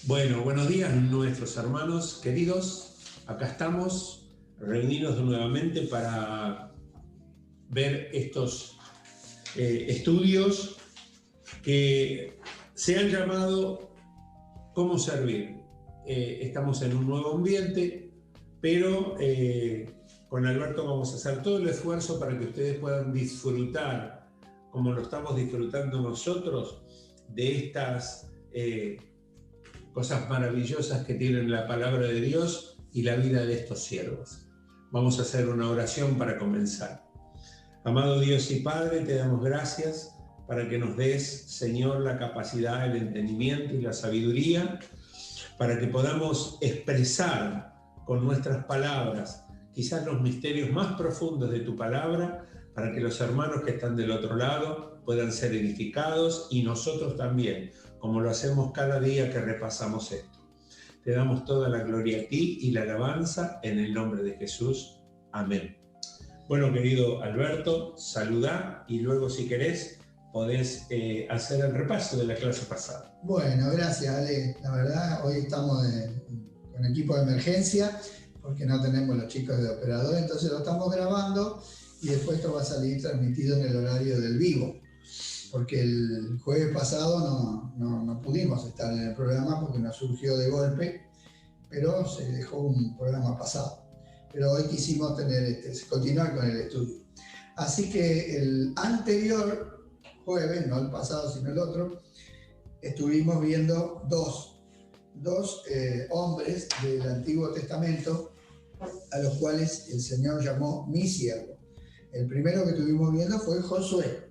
Bueno, buenos días nuestros hermanos queridos. Acá estamos reunidos nuevamente para ver estos estudios que se han llamado ¿Cómo servir? Estamos en un nuevo ambiente, pero con Alberto vamos a hacer todo el esfuerzo para que ustedes puedan disfrutar, como lo estamos disfrutando nosotros, de estas cosas maravillosas que tienen la palabra de Dios y la vida de estos siervos. Vamos a hacer una oración para comenzar. Amado Dios y Padre, te damos gracias para que nos des, Señor, la capacidad, el entendimiento y la sabiduría para que podamos expresar con nuestras palabras quizás los misterios más profundos de tu palabra, para que los hermanos que están del otro lado puedan ser edificados y nosotros también, como lo hacemos cada día que repasamos esto. Te damos toda la gloria a ti y la alabanza en el nombre de Jesús. Amén. Bueno, querido Alberto, saludá y luego, si querés, podés hacer el repaso de la clase pasada. Bueno, gracias, Ale. La verdad, hoy estamos con equipo de emergencia porque no tenemos los chicos de operador, entonces lo estamos grabando y después esto va a salir transmitido en el horario del vivo, porque el jueves pasado no pudimos estar en el programa porque nos surgió de golpe, pero se dejó un programa pasado. Pero hoy quisimos continuar con el estudio. Así que el anterior jueves, no el pasado sino el otro, estuvimos viendo dos hombres del Antiguo Testamento a los cuales el Señor llamó mi siervo. El primero que estuvimos viendo fue Josué,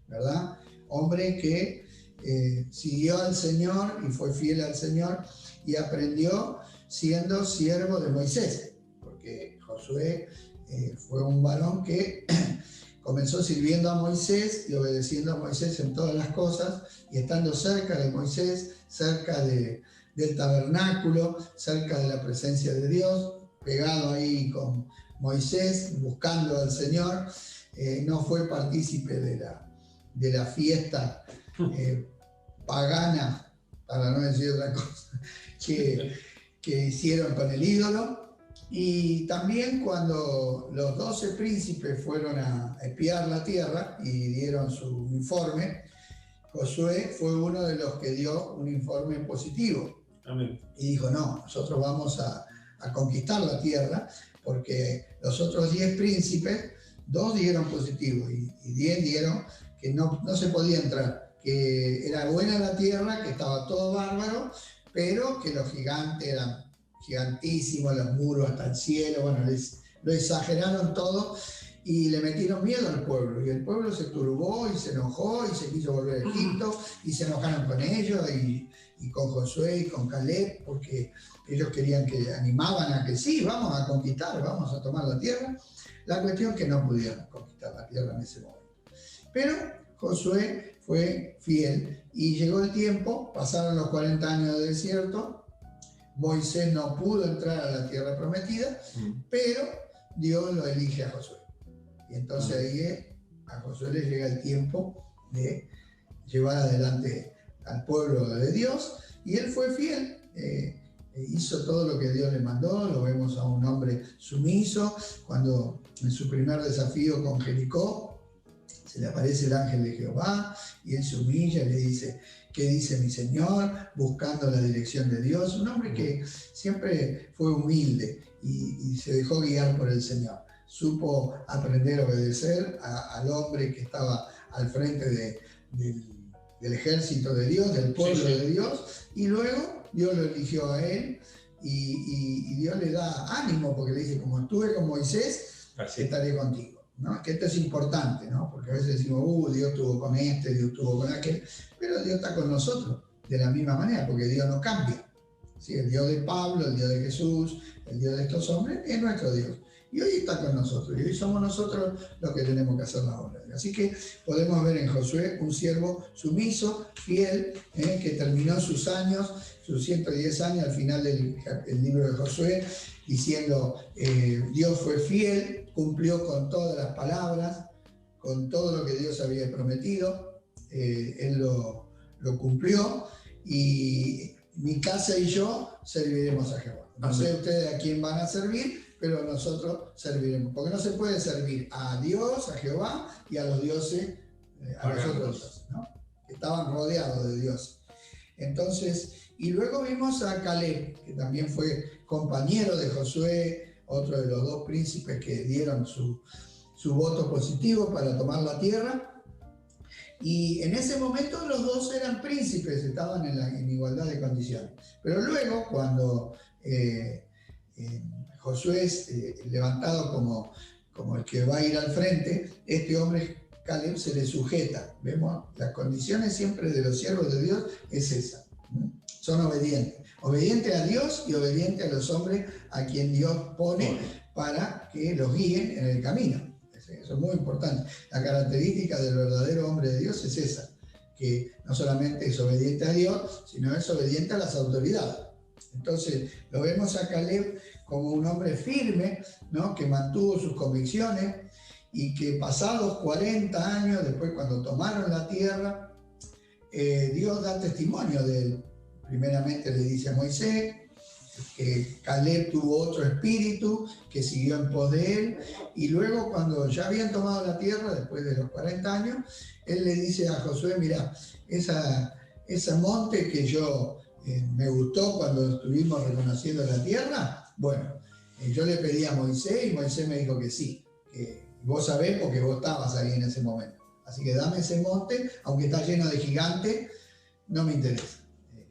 ¿verdad? Hombre que siguió al Señor y fue fiel al Señor y aprendió siendo siervo de Moisés, porque Josué fue un varón que comenzó sirviendo a Moisés y obedeciendo a Moisés en todas las cosas y estando cerca de Moisés, cerca del tabernáculo, cerca de la presencia de Dios, pegado ahí con Moisés, buscando al Señor. No fue partícipe de la fiesta pagana, para no decir otra cosa, que hicieron con el ídolo. Y también cuando los 12 príncipes fueron a espiar la tierra y dieron su informe, Josué fue uno de los que dio un informe positivo. Amén. Y dijo, no, nosotros vamos a conquistar la tierra, porque los otros 10 príncipes, 2 dieron positivo y 10 dieron que no se podía entrar, que era buena la tierra, que estaba todo bárbaro, pero que los gigantes eran gigantísimos, los muros hasta el cielo, bueno, lo exageraron todo y le metieron miedo al pueblo, y el pueblo se turbó y se enojó y se quiso volver a Egipto y se enojaron con ellos y con Josué y con Caleb, porque ellos querían que animaban a que sí, vamos a conquistar, vamos a tomar la tierra. La cuestión es que no pudieron conquistar la tierra en ese momento. Pero Josué fue fiel y llegó el tiempo, pasaron los 40 años de desierto, Moisés no pudo entrar a la tierra prometida, pero Dios lo elige a Josué. Y entonces ahí a Josué le llega el tiempo de llevar adelante al pueblo de Dios, y él fue fiel, hizo todo lo que Dios le mandó. Lo vemos a un hombre sumiso, cuando en su primer desafío con Jericó, se le aparece el ángel de Jehová, y él se humilla y le dice, ¿qué dice mi Señor? Buscando la dirección de Dios. Un hombre que siempre fue humilde y se dejó guiar por el Señor. Supo aprender a obedecer al hombre que estaba al frente del ejército de Dios, del pueblo de Dios, y luego Dios lo eligió a él y Dios le da ánimo, porque le dice, como estuve con Moisés, estaré contigo, ¿no? Que esto es importante, ¿no? Porque a veces decimos, Dios estuvo con este, Dios estuvo con aquel, pero Dios está con nosotros de la misma manera, porque Dios no cambia. ¿Sí? El Dios de Pablo, el Dios de Jesús, el Dios de estos hombres es nuestro Dios. Y hoy está con nosotros, y hoy somos nosotros los que tenemos que hacer la obra. Así que podemos ver en Josué un siervo sumiso, fiel, que terminó sus años, sus 110 años al final del libro de Josué, diciendo, Dios fue fiel, cumplió con todas las palabras, con todo lo que Dios había prometido, él lo cumplió, y mi casa y yo serviremos a Jehová. No sé ustedes a quién van a servir, pero nosotros serviremos. Porque no se puede servir a Dios, a Jehová y a los dioses, a los otros dioses, ¿no? Que estaban rodeados de dioses. Entonces, y luego vimos a Caleb, que también fue compañero de Josué, otro de los dos príncipes que dieron su voto positivo para tomar la tierra. Y en ese momento los dos eran príncipes, estaban en igualdad de condiciones. Pero luego, cuando Josué es levantado como el que va a ir al frente, este hombre, Caleb, se le sujeta. Vemos, las condiciones siempre de los siervos de Dios es esa. Son obedientes. Obedientes a Dios y obedientes a los hombres a quien Dios pone para que los guíen en el camino. Eso es muy importante. La característica del verdadero hombre de Dios es esa, que no solamente es obediente a Dios, sino es obediente a las autoridades. Entonces, lo vemos a Caleb como un hombre firme, ¿no? Que mantuvo sus convicciones y que pasados 40 años, después cuando tomaron la tierra, Dios da testimonio de él. Primeramente le dice a Moisés que Caleb tuvo otro espíritu que siguió en pos de él, y luego cuando ya habían tomado la tierra, después de los 40 años, él le dice a Josué, mira, ese monte que yo me gustó cuando estuvimos reconociendo la tierra, bueno, yo le pedí a Moisés y Moisés me dijo que sí, que vos sabés porque vos estabas ahí en ese momento, así que dame ese monte, aunque está lleno de gigantes, no me interesa.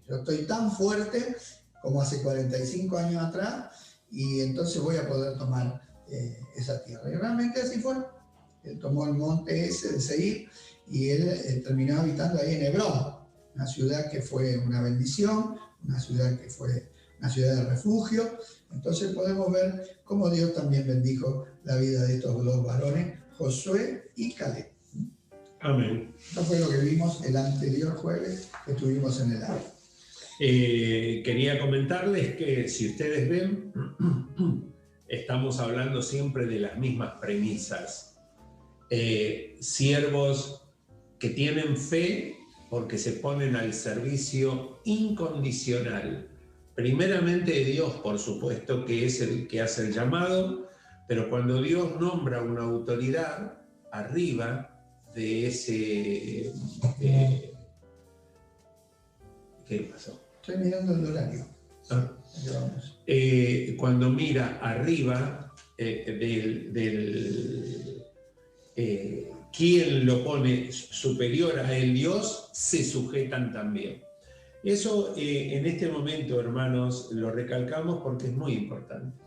Yo estoy tan fuerte como hace 45 años atrás, y entonces voy a poder tomar esa tierra. Y realmente así fue. Él tomó el monte ese de Seir, y él terminó habitando ahí en Hebrón, una ciudad que fue una bendición, una ciudad que fue una ciudad de refugio. Entonces podemos ver cómo Dios también bendijo la vida de estos dos varones, Josué y Caleb. Amén. Esto fue lo que vimos el anterior jueves que estuvimos en el área. Quería comentarles que, si ustedes ven, estamos hablando siempre de las mismas premisas. Siervos que tienen fe porque se ponen al servicio incondicional, primeramente de Dios, por supuesto, que es el que hace el llamado, pero cuando Dios nombra una autoridad arriba de ese... ¿Qué pasó? Estoy mirando el horario. Cuando mira arriba quien lo pone superior a él, Dios, se sujetan también. Eso en este momento, hermanos, lo recalcamos porque es muy importante.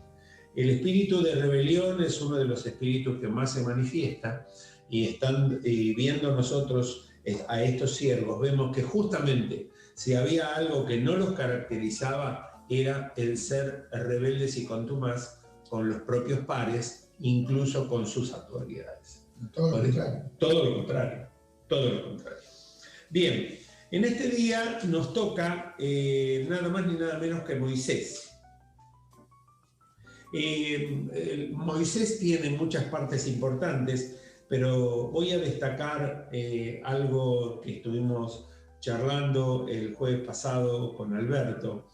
El espíritu de rebelión es uno de los espíritus que más se manifiesta, y están viendo nosotros a estos siervos, vemos que justamente si había algo que no los caracterizaba era el ser rebeldes y contumaz con los propios pares, incluso con sus autoridades. Todo lo contrario. Todo lo contrario, todo lo contrario. Bien, en este día nos toca nada más ni nada menos que Moisés. Moisés tiene muchas partes importantes, pero voy a destacar algo que estuvimos charlando el jueves pasado con Alberto.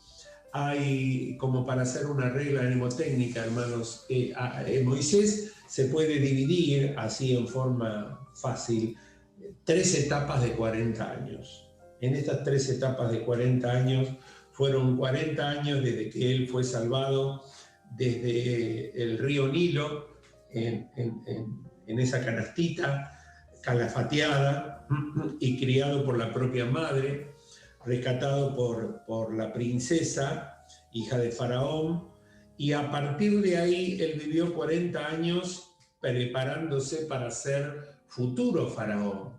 Hay, como para hacer una regla mnemotécnica, hermanos, Moisés se puede dividir así en forma fácil, 3 etapas de 40 años. En estas 3 etapas de 40 años, fueron 40 años desde que él fue salvado desde el río Nilo, en esa canastita calafateada, y criado por la propia madre, rescatado por la princesa, hija de Faraón, y a partir de ahí él vivió 40 años preparándose para ser futuro Faraón.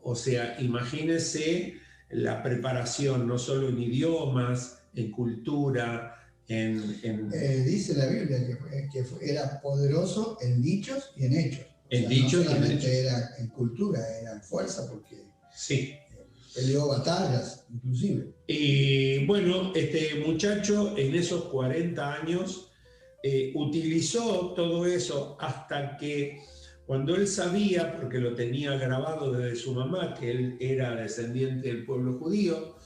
O sea, imagínense la preparación, no solo en idiomas, en cultura, dice la Biblia que era poderoso en dichos y en hechos. En dichos no solamente era en cultura, era en fuerza, porque sí, peleó batallas, inclusive. Y bueno, este muchacho en esos 40 años utilizó todo eso hasta que, cuando él sabía, porque lo tenía grabado desde su mamá, que él era descendiente del pueblo judío,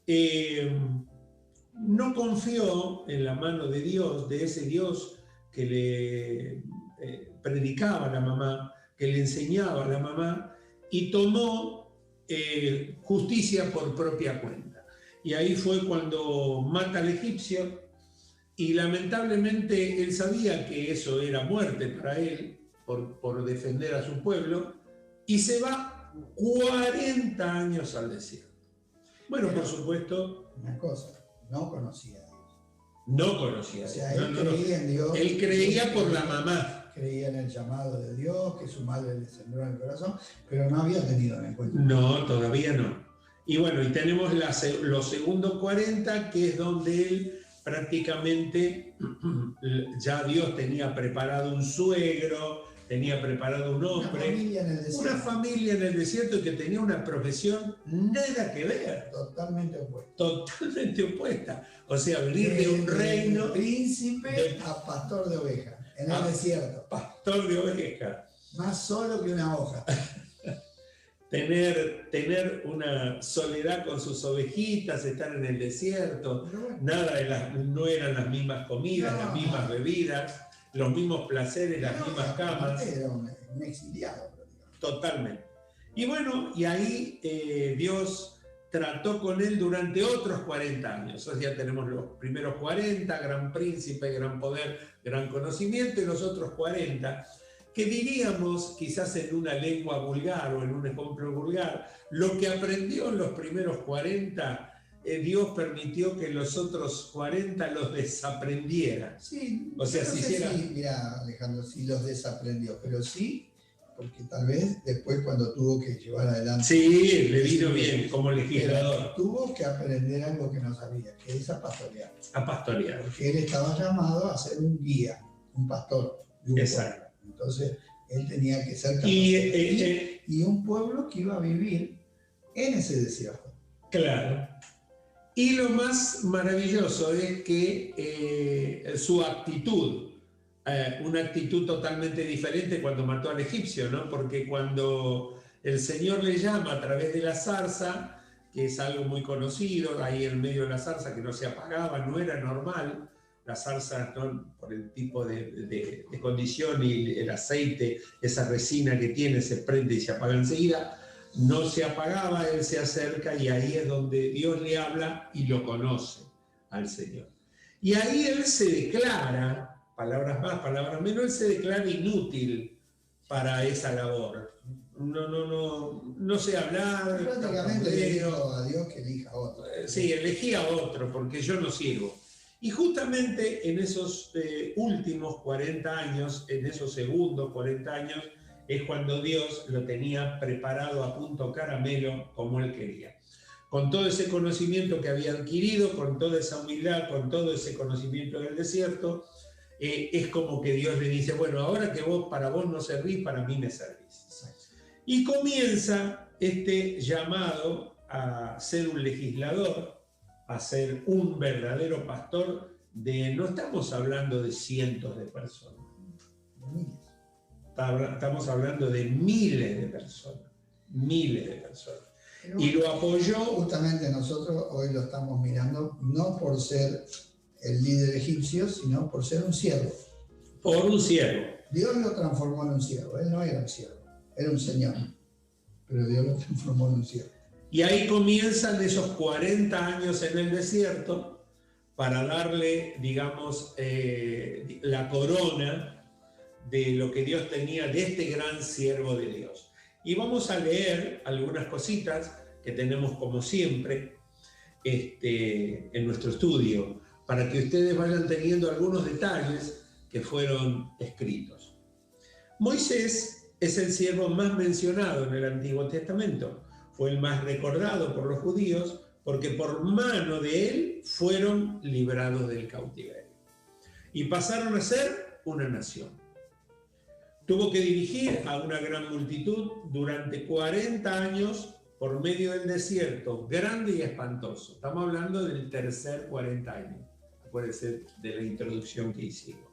no confió en la mano de Dios, de ese Dios que le predicaba a la mamá, que le enseñaba a la mamá, y tomó justicia por propia cuenta. Y ahí fue cuando mata al egipcio, y lamentablemente él sabía que eso era muerte para él, por defender a su pueblo, y se va 40 años al desierto. Bueno, por supuesto... Una cosa, no conocía a Dios. No conocía a Dios. O sea, él creía en Dios. Él creía por la mamá. Creía en el llamado de Dios, que su madre le sembró en el corazón, pero no había tenido en encuentro. No, todavía no. Y bueno, y tenemos los segundos 40, que es donde él prácticamente ya Dios tenía preparado un suegro, tenía preparado un hombre, una familia en el desierto que tenía una profesión nada que ver. Totalmente opuesta. Totalmente opuesta. O sea, venir de un reino... príncipe a pastor de ovejas, en el desierto. Pastor de ovejas. Más solo que una hoja. Tener una soledad con sus ovejitas, estar en el desierto, no eran las mismas comidas, las mismas bebidas, los mismos placeres, las mismas camas. Era un exiliado. Totalmente. Y bueno, y ahí Dios trató con él durante otros 40 años. O sea, tenemos los primeros 40, gran príncipe, gran poder, gran conocimiento, y los otros 40, que diríamos, quizás en una lengua vulgar o en un ejemplo vulgar, lo que aprendió en los primeros 40, Dios permitió que los otros 40 los desaprendiera. Sí, o sea, si hiciera... mira, Alejandro, sí los desaprendió, pero sí, porque tal vez después cuando tuvo que llevar adelante... Sí, le vino bien como legislador. Tuvo que aprender algo que no sabía, que es a pastorear. A pastorear. Porque él estaba llamado a ser un guía, un pastor. Exacto. Entonces, él tenía que ser capaz y un pueblo que iba a vivir en ese desierto. Claro. Y lo más maravilloso es que su actitud, una actitud totalmente diferente cuando mató al egipcio, ¿no? Porque cuando el Señor le llama a través de la zarza, que es algo muy conocido, ahí en medio de la zarza que no se apagaba, no era normal. La zarza, ¿no? Por el tipo de condición y el aceite, esa resina que tiene, se prende y se apaga enseguida. No se apagaba, él se acerca y ahí es donde Dios le habla y lo conoce al Señor. Y ahí él se declara, palabras más, palabras menos, él se declara inútil para esa labor. No sé hablar. Prácticamente le dijo a Dios que elija a otro. Sí, elegí a otro porque yo no sirvo. Y justamente en esos últimos 40 años, en esos segundos 40 años, es cuando Dios lo tenía preparado a punto caramelo como él quería. Con todo ese conocimiento que había adquirido, con toda esa humildad, con todo ese conocimiento del desierto, es como que Dios le dice, bueno, ahora que para vos no servís, para mí me servís. Y comienza este llamado a ser un legislador, a ser un verdadero pastor no estamos hablando de cientos de personas. Estamos hablando de miles de personas. Pero, y lo apoyó. Justamente nosotros hoy lo estamos mirando no por ser el líder egipcio, sino por ser un siervo. Por un siervo. Dios lo transformó en un siervo. Él no era un siervo, era un señor. Pero Dios lo transformó en un siervo. Y ahí comienzan esos 40 años en el desierto para darle, digamos, la corona de lo que Dios tenía de este gran siervo de Dios. Y vamos a leer algunas cositas que tenemos como siempre en nuestro estudio, para que ustedes vayan teniendo algunos detalles que fueron escritos. Moisés es el siervo más mencionado en el Antiguo Testamento. Fue el más recordado por los judíos porque por mano de él fueron librados del cautiverio y pasaron a ser una nación. Tuvo que dirigir a una gran multitud durante 40 años por medio del desierto, grande y espantoso. Estamos hablando del tercer 40 años, acuérdense de la introducción que hicimos.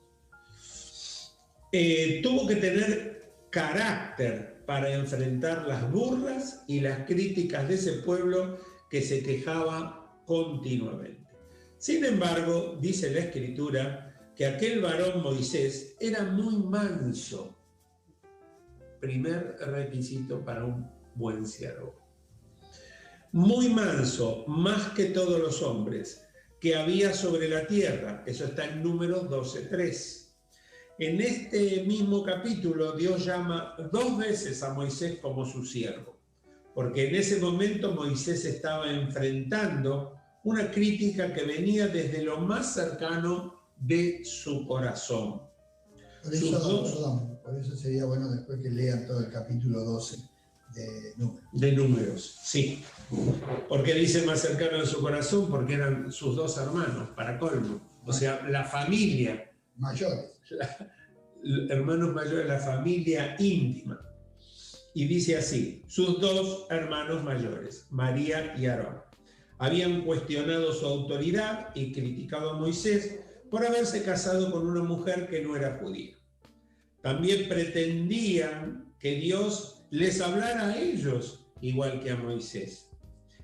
Tuvo que tener carácter para enfrentar las burlas y las críticas de ese pueblo que se quejaba continuamente. Sin embargo, dice la Escritura que aquel varón Moisés era muy manso. Primer requisito para un buen siervo. Muy manso, más que todos los hombres que había sobre la tierra. Eso está en Números 12:3. En este mismo capítulo, Dios llama 2 veces a Moisés como su siervo, porque en ese momento Moisés estaba enfrentando una crítica que venía desde lo más cercano de su corazón. Por eso sería bueno después que lean todo el capítulo 12 de Números. De Números, sí. ¿Por qué dice más cercano de su corazón? Porque eran sus 2 hermanos, para colmo. O sea, la familia. Mayores. Hermanos mayores, la familia íntima. Y dice así: sus 2 hermanos mayores, María y Aarón, habían cuestionado su autoridad y criticado a Moisés por haberse casado con una mujer que no era judía. También pretendían que Dios les hablara a ellos igual que a Moisés.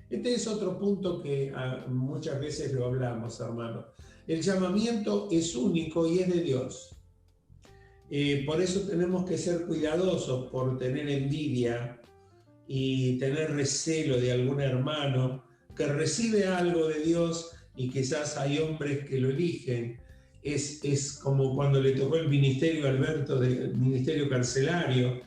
Este es otro punto que muchas veces lo hablamos, hermanos. El llamamiento es único y es de Dios. Por eso tenemos que ser cuidadosos por tener envidia y tener recelo de algún hermano que recibe algo de Dios y quizás hay hombres que lo eligen. Es como cuando le tocó el ministerio a Alberto del ministerio carcelario.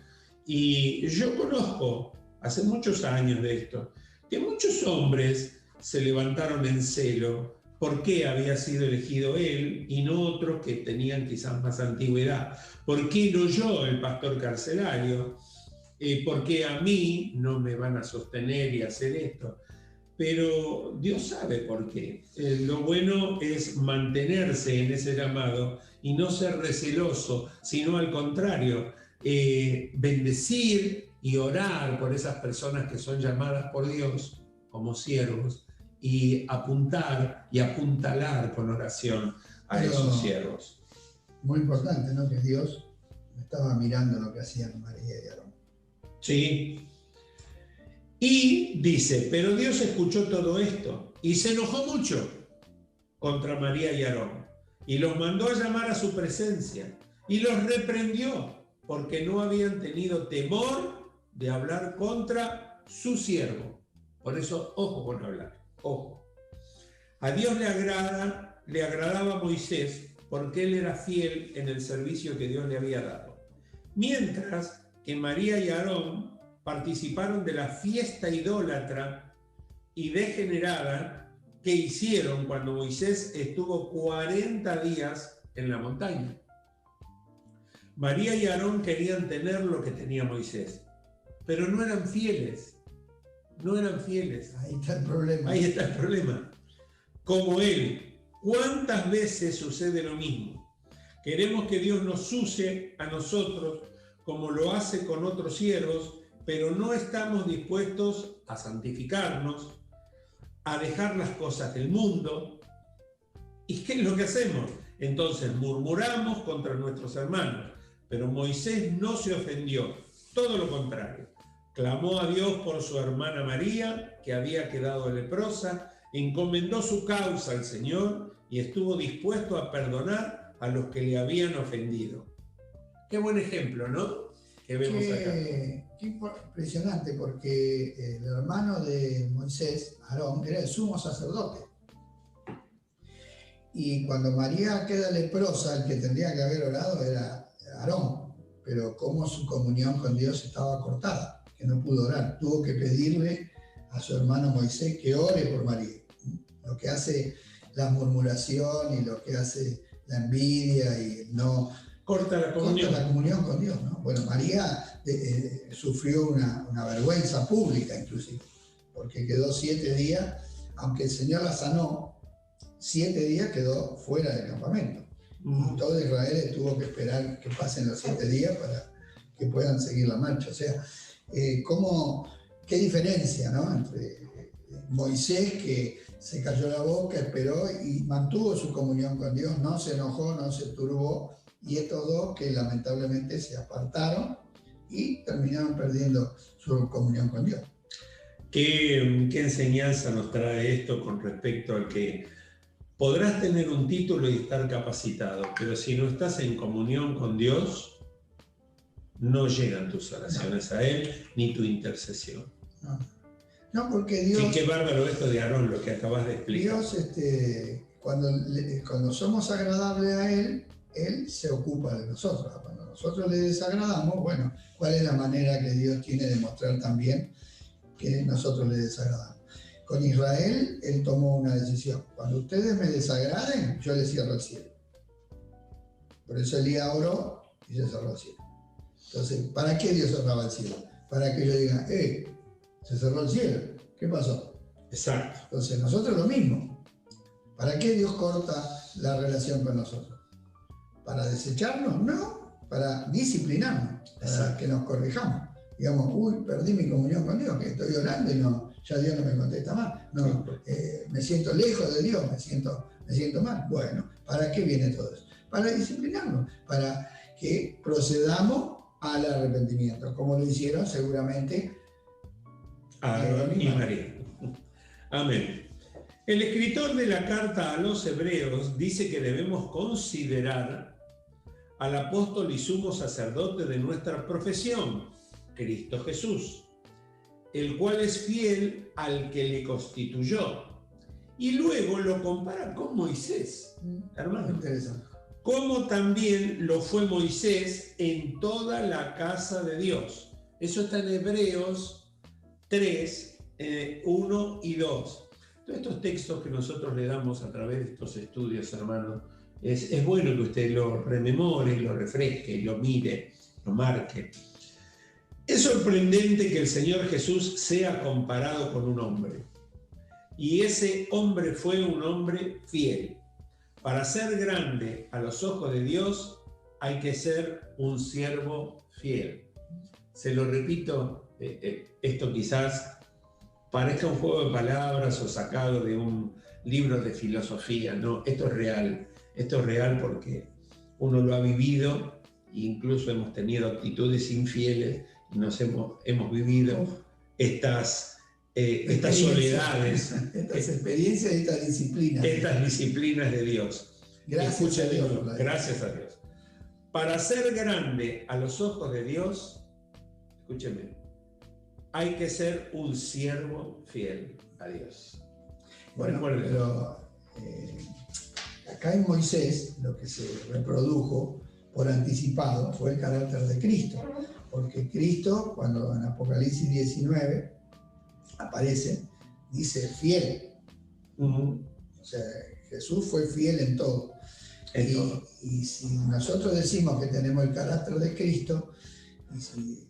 Y yo conozco hace muchos años de esto, que muchos hombres se levantaron en celo por qué había sido elegido él y no otros que tenían quizás más antigüedad. ¿Por qué no yo, el pastor carcelario? ¿Por qué a mí no me van a sostener y hacer esto? Pero Dios sabe por qué. Lo bueno es mantenerse en ese llamado y no ser receloso, sino al contrario, bendecir y orar por esas personas que son llamadas por Dios como siervos y apuntar y apuntalar con oración a esos siervos. Muy importante, ¿no? Que Dios estaba mirando lo que hacían María y Aarón. Sí. Y dice, pero Dios escuchó todo esto y se enojó mucho contra María y Aarón y los mandó a llamar a su presencia y los reprendió porque no habían tenido temor de hablar contra su siervo. Por eso, ojo con hablar, ojo. A Dios le agradaba a Moisés porque él era fiel en el servicio que Dios le había dado. Mientras que María y Aarón participaron de la fiesta idólatra y degenerada que hicieron cuando Moisés estuvo 40 días en la montaña. María y Aarón querían tener lo que tenía Moisés, pero no eran fieles. No eran fieles. Ahí está el problema. Ahí está el problema. Como él, ¿cuántas veces sucede lo mismo? Queremos que Dios nos use a nosotros como lo hace con otros siervos, pero no estamos dispuestos a santificarnos, a dejar las cosas del mundo. ¿Y qué es lo que hacemos? Entonces murmuramos contra nuestros hermanos, pero Moisés no se ofendió, todo lo contrario. Clamó a Dios por su hermana María, que había quedado leprosa, encomendó su causa al Señor y estuvo dispuesto a perdonar a los que le habían ofendido. Qué buen ejemplo, ¿no? Que vemos acá. Qué impresionante, porque el hermano de Moisés, Aarón, era el sumo sacerdote. Y cuando María queda leprosa, el que tendría que haber orado era Aarón, pero como su comunión con Dios estaba cortada, que no pudo orar, tuvo que pedirle a su hermano Moisés que ore por María. Lo que hace la murmuración y lo que hace la envidia y no corta la comunión con Dios, ¿no? Bueno, María sufrió una vergüenza pública inclusive, porque quedó 7 días, aunque el Señor la sanó, 7 días quedó fuera del campamento. Y todo Israel tuvo que esperar que pasen los 7 días para que puedan seguir la marcha. O sea, qué diferencia, ¿no? Entre Moisés, que se cayó la boca, esperó y mantuvo su comunión con Dios, no se enojó, no se turbó, y estos dos que lamentablemente se apartaron y terminaron perdiendo su comunión con Dios. ¿Qué enseñanza nos trae esto con respecto al que podrás tener un título y estar capacitado, pero si no estás en comunión con Dios, no llegan tus oraciones a Él ni tu intercesión? No, no, porque Dios... Sí, qué bárbaro esto de Aarón, lo que acabas de explicar. Dios, cuando somos agradables a Él, Él se ocupa de nosotros. Cuando nosotros le desagradamos, bueno, ¿cuál es la manera que Dios tiene de mostrar también que nosotros le desagradamos? Con Israel, Él tomó una decisión. Cuando ustedes me desagraden, yo les cierro el cielo. Por eso Elías oró y se cerró el cielo. Entonces, ¿para qué Dios cerraba el cielo? Para que yo diga, se cerró el cielo. ¿Qué pasó? Exacto. Entonces, nosotros lo mismo. ¿Para qué Dios corta la relación con nosotros? ¿Para desecharnos? No, para disciplinarnos, para que nos corrijamos. Digamos, perdí mi comunión con Dios, que estoy orando y ya Dios no me contesta más. No, me siento lejos de Dios, me siento mal. Bueno, ¿para qué viene todo eso? Para disciplinarnos, para que procedamos al arrepentimiento, como lo hicieron seguramente Aarón y María. Amén. El escritor de la carta a los Hebreos dice que debemos considerar al apóstol y sumo sacerdote de nuestra profesión, Cristo Jesús, el cual es fiel al que le constituyó. Y luego lo compara con Moisés, hermano. Interesante. Como también lo fue Moisés en toda la casa de Dios. Eso está en Hebreos 3, 1 y 2. Todos estos textos que nosotros le damos a través de estos estudios, hermanos, es bueno que usted lo rememore, lo refresque, lo mire, lo marque. Es sorprendente que el Señor Jesús sea comparado con un hombre. Y ese hombre fue un hombre fiel. Para ser grande a los ojos de Dios hay que ser un siervo fiel. Se lo repito, esto quizás parezca un juego de palabras o sacado de un libro de filosofía. No, esto es real porque uno lo ha vivido e incluso hemos tenido actitudes infieles y hemos vivido estas soledades, estas experiencias y estas disciplinas. Estas disciplinas de Dios. Gracias a Dios. Gracias a Dios. Para ser grande a los ojos de Dios, escúcheme, hay que ser un siervo fiel a Dios. Bueno, pero acá en Moisés lo que se reprodujo por anticipado fue el carácter de Cristo, porque Cristo, cuando en Apocalipsis 19 aparece, dice fiel. O sea, Jesús fue fiel en todo. Y si nosotros decimos que tenemos el carácter de Cristo, y si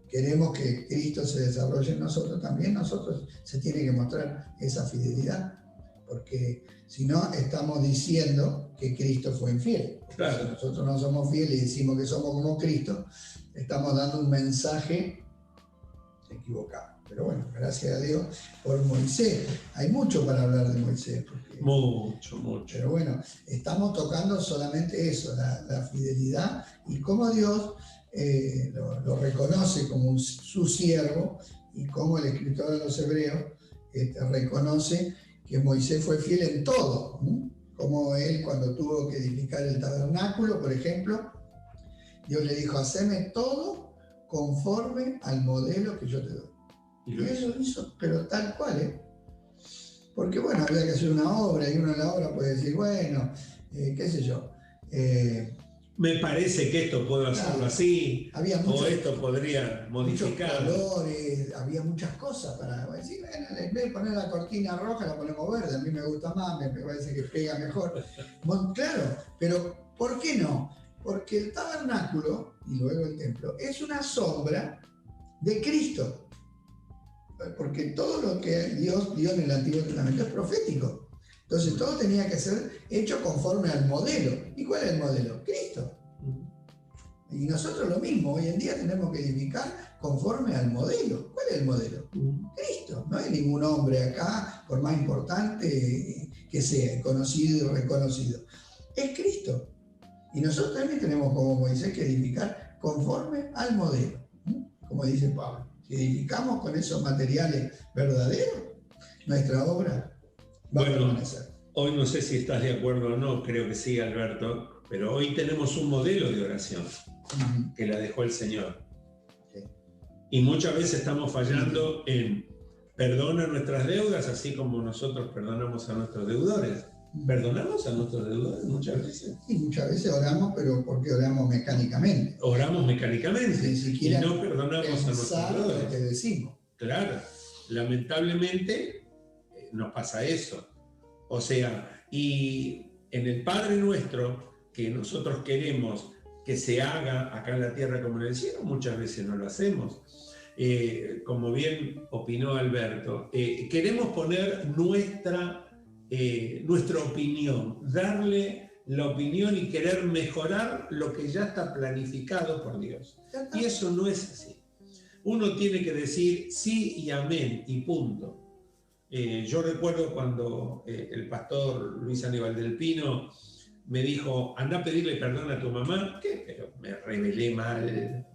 queremos que Cristo se desarrolle en nosotros, también nosotros se tiene que mostrar esa fidelidad, porque si no estamos diciendo que Cristo fue infiel. Claro. Si nosotros no somos fieles y decimos que somos como Cristo, estamos dando un mensaje equivocado. Pero bueno, gracias a Dios por Moisés. Hay mucho para hablar de Moisés. Mucho. Pero bueno, estamos tocando solamente eso, la fidelidad y cómo Dios lo reconoce como su siervo y cómo el escritor de los Hebreos reconoce que Moisés fue fiel en todo. Como él cuando tuvo que edificar el tabernáculo, por ejemplo, Dios le dijo, haceme todo conforme al modelo que yo te doy. Y él lo hizo, pero tal cual, Porque bueno, había que hacer una obra y uno en la obra puede decir, bueno, qué sé yo. Me parece que esto puedo hacerlo así, o esto podría modificar. Muchos colores, había muchas cosas para decir, bueno, en vez de poner la cortina roja la ponemos verde, a mí me gusta más, me parece que pega mejor. Bueno, claro, pero ¿por qué no? Porque el tabernáculo, y luego el templo, es una sombra de Cristo. Porque todo lo que Dios dio en el Antiguo Testamento es profético. Entonces todo tenía que ser hecho conforme al modelo. ¿Y cuál es el modelo? Cristo. Y nosotros lo mismo, hoy en día tenemos que edificar conforme al modelo. ¿Cuál es el modelo? Cristo. No hay ningún hombre acá, por más importante que sea, conocido y reconocido. Es Cristo. Y nosotros también tenemos como Moisés que edificar conforme al modelo, como dice Pablo. Si edificamos con esos materiales verdaderos, nuestra obra va a permanecer. Hoy no sé si estás de acuerdo o no, creo que sí, Alberto, pero hoy tenemos un modelo de oración que la dejó el Señor. Sí. Y muchas veces estamos fallando en perdona nuestras deudas, así como nosotros perdonamos a nuestros deudores. ¿Perdonamos a nuestros deudores muchas veces? Y muchas veces oramos, pero porque oramos mecánicamente. Oramos mecánicamente y no perdonamos a nuestros deudores. Lo que decimos. Claro, lamentablemente nos pasa eso. O sea, y en el Padre Nuestro, que nosotros queremos que se haga acá en la tierra como en el cielo, muchas veces no lo hacemos. Como bien opinó Alberto, queremos poner nuestra opinión, darle la opinión y querer mejorar lo que ya está planificado por Dios. Y eso no es así. Uno tiene que decir sí y amén y punto. Yo recuerdo cuando el pastor Luis Aníbal del Pino me dijo, anda a pedirle perdón a tu mamá, ¿qué? Pero me rebelé mal,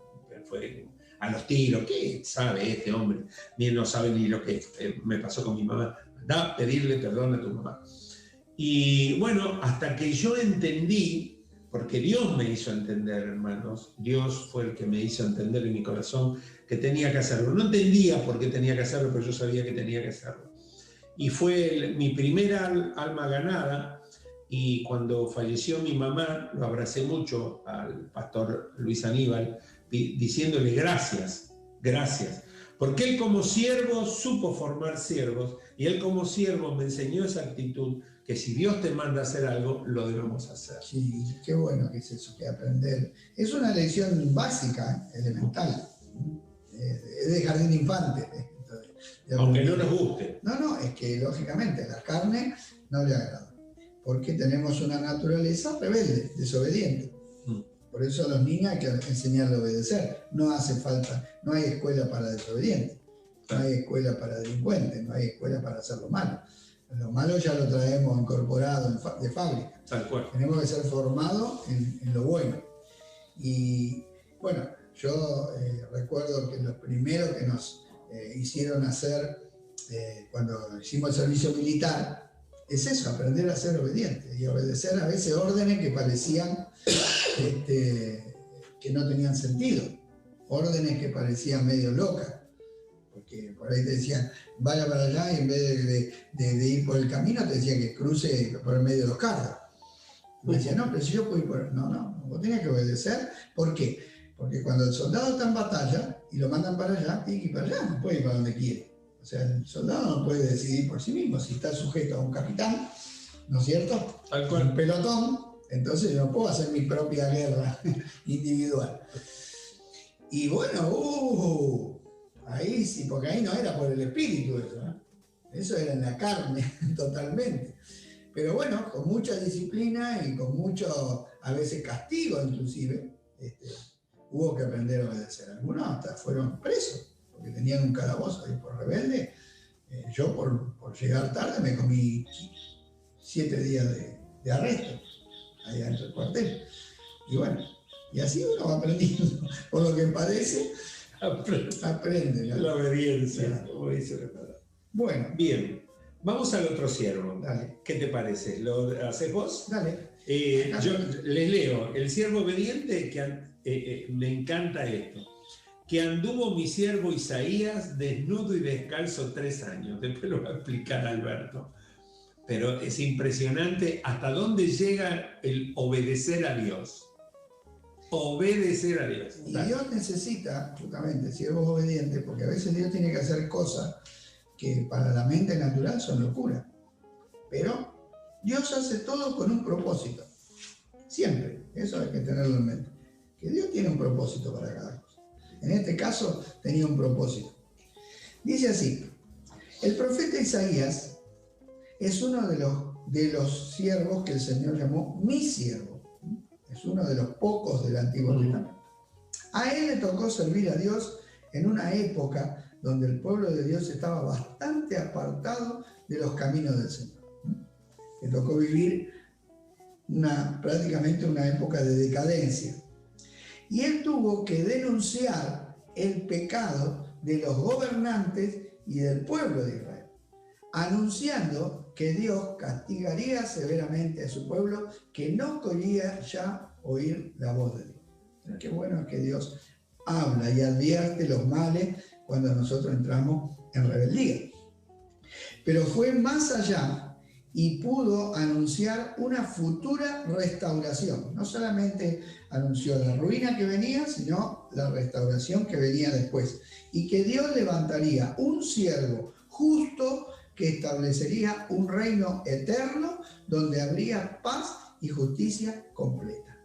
fue a los tiros, ¿qué sabe este hombre? Ni él no sabe ni lo que me pasó con mi mamá. Anda a pedirle perdón a tu mamá. Y bueno, hasta que yo entendí, porque Dios me hizo entender, hermanos, Dios fue el que me hizo entender en mi corazón que tenía que hacerlo. No entendía por qué tenía que hacerlo, pero yo sabía que tenía que hacerlo. Y fue mi primera alma ganada, y cuando falleció mi mamá, lo abracé mucho al pastor Luis Aníbal, diciéndole gracias, gracias. Porque él como siervo supo formar siervos, y él como siervo me enseñó esa actitud, que si Dios te manda a hacer algo, lo debemos hacer. Sí, qué bueno que es eso, que aprender. Es una lección básica, elemental, es de jardín de infantes. Aunque no nos guste. No, es que lógicamente la carne no le agrada, porque tenemos una naturaleza rebelde, desobediente. Por eso a los niños hay que enseñarle a obedecer. No hace falta, no hay escuela para desobedientes, no hay escuela para delincuentes, no hay escuela para hacer lo malo. Lo malo ya lo traemos incorporado de fábrica. Tal cual. Tenemos que ser formados en lo bueno. Y bueno, yo recuerdo que lo primero que nos hicieron hacer cuando hicimos el servicio militar es eso, aprender a ser obedientes y obedecer a veces órdenes que parecían que no tenían sentido, órdenes que parecían medio locas, porque por ahí te decían vaya para allá, y en vez de ir por el camino te decían que cruce por el medio de los carros. Y me decían, no, pero si yo puedo ir por... No, vos tenés que obedecer. ¿Por qué? Porque cuando el soldado está en batalla y lo mandan para allá, tiene que ir para allá, no puede ir para donde quiere. O sea, el soldado no puede decidir por sí mismo. Si está sujeto a un capitán, ¿no es cierto? Tal cual. Un pelotón, entonces yo no puedo hacer mi propia guerra individual. Y bueno, ahí sí, porque ahí no era por el espíritu eso, ¿eh? Eso era en la carne totalmente. Pero bueno, con mucha disciplina y con mucho, a veces castigo inclusive, hubo que aprender a obedecer. Algunos hasta fueron presos, porque tenían un calabozo ahí por rebelde. Yo por llegar tarde me comí 7 días de arresto, allá dentro del cuartel. Y bueno, y así uno va aprendiendo. Por lo que parece, aprende. La obediencia, como dice la palabra. Bueno. Bien, vamos al otro siervo. Dale. ¿Qué te parece? ¿Lo haces vos? Dale. Yo les leo. El siervo obediente, que me encanta esto. Que anduvo mi siervo Isaías desnudo y descalzo 3 años. Después lo va a explicar Alberto. Pero es impresionante hasta dónde llega el obedecer a Dios. Obedecer a Dios. Y Dios necesita, justamente, siervos obedientes, porque a veces Dios tiene que hacer cosas que para la mente natural son locura. Pero Dios hace todo con un propósito. Siempre. Eso hay que tenerlo en mente. Que Dios tiene un propósito para cada cosa. En este caso, tenía un propósito. Dice así: el profeta Isaías es uno de los siervos que el Señor llamó mi siervo. Es uno de los pocos del Antiguo Testamento. A él le tocó servir a Dios en una época donde el pueblo de Dios estaba bastante apartado de los caminos del Señor. Le tocó vivir prácticamente una época de decadencia. Y él tuvo que denunciar el pecado de los gobernantes y del pueblo de Israel, anunciando que Dios castigaría severamente a su pueblo que no quería ya oír la voz de Dios. Qué bueno es que Dios habla y advierte los males cuando nosotros entramos en rebeldía. Pero fue más allá y pudo anunciar una futura restauración. No solamente anunció la ruina que venía, sino la restauración que venía después. Y que Dios levantaría un siervo justo que establecería un reino eterno donde habría paz y justicia completa.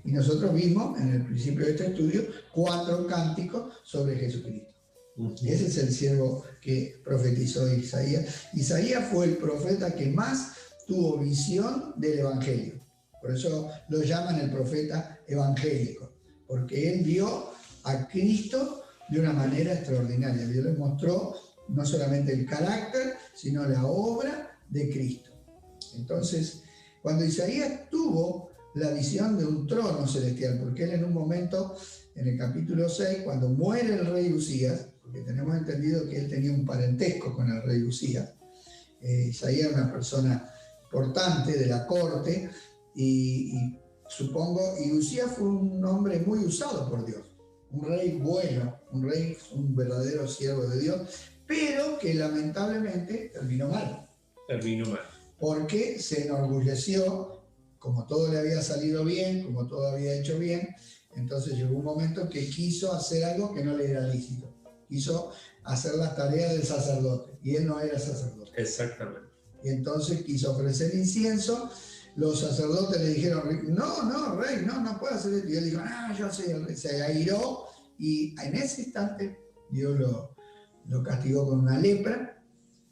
Y nosotros vimos en el principio de este estudio 4 cánticos sobre Jesucristo. Ese es el siervo que profetizó Isaías. Isaías fue el profeta que más tuvo visión del Evangelio. Por eso lo llaman el profeta evangélico, porque él vio a Cristo de una manera extraordinaria. Dios le mostró no solamente el carácter, sino la obra de Cristo. Entonces, cuando Isaías tuvo la visión de un trono celestial, porque él en un momento, en el capítulo 6, cuando muere el rey Usías, porque tenemos entendido que él tenía un parentesco con el rey Usías, Isaías era una persona importante de la corte, y Usías fue un hombre muy usado por Dios, un rey bueno, un verdadero siervo de Dios, pero que lamentablemente terminó mal. Porque se enorgulleció, como todo le había salido bien, como todo había hecho bien, entonces llegó un momento que quiso hacer algo que no le era lícito. Quiso hacer las tareas del sacerdote, y él no era sacerdote. Exactamente. Y entonces quiso ofrecer incienso. Los sacerdotes le dijeron, no, rey, no puede hacer esto. Y él dijo, yo soy el rey. Se airó, y en ese instante Dios lo castigó con una lepra,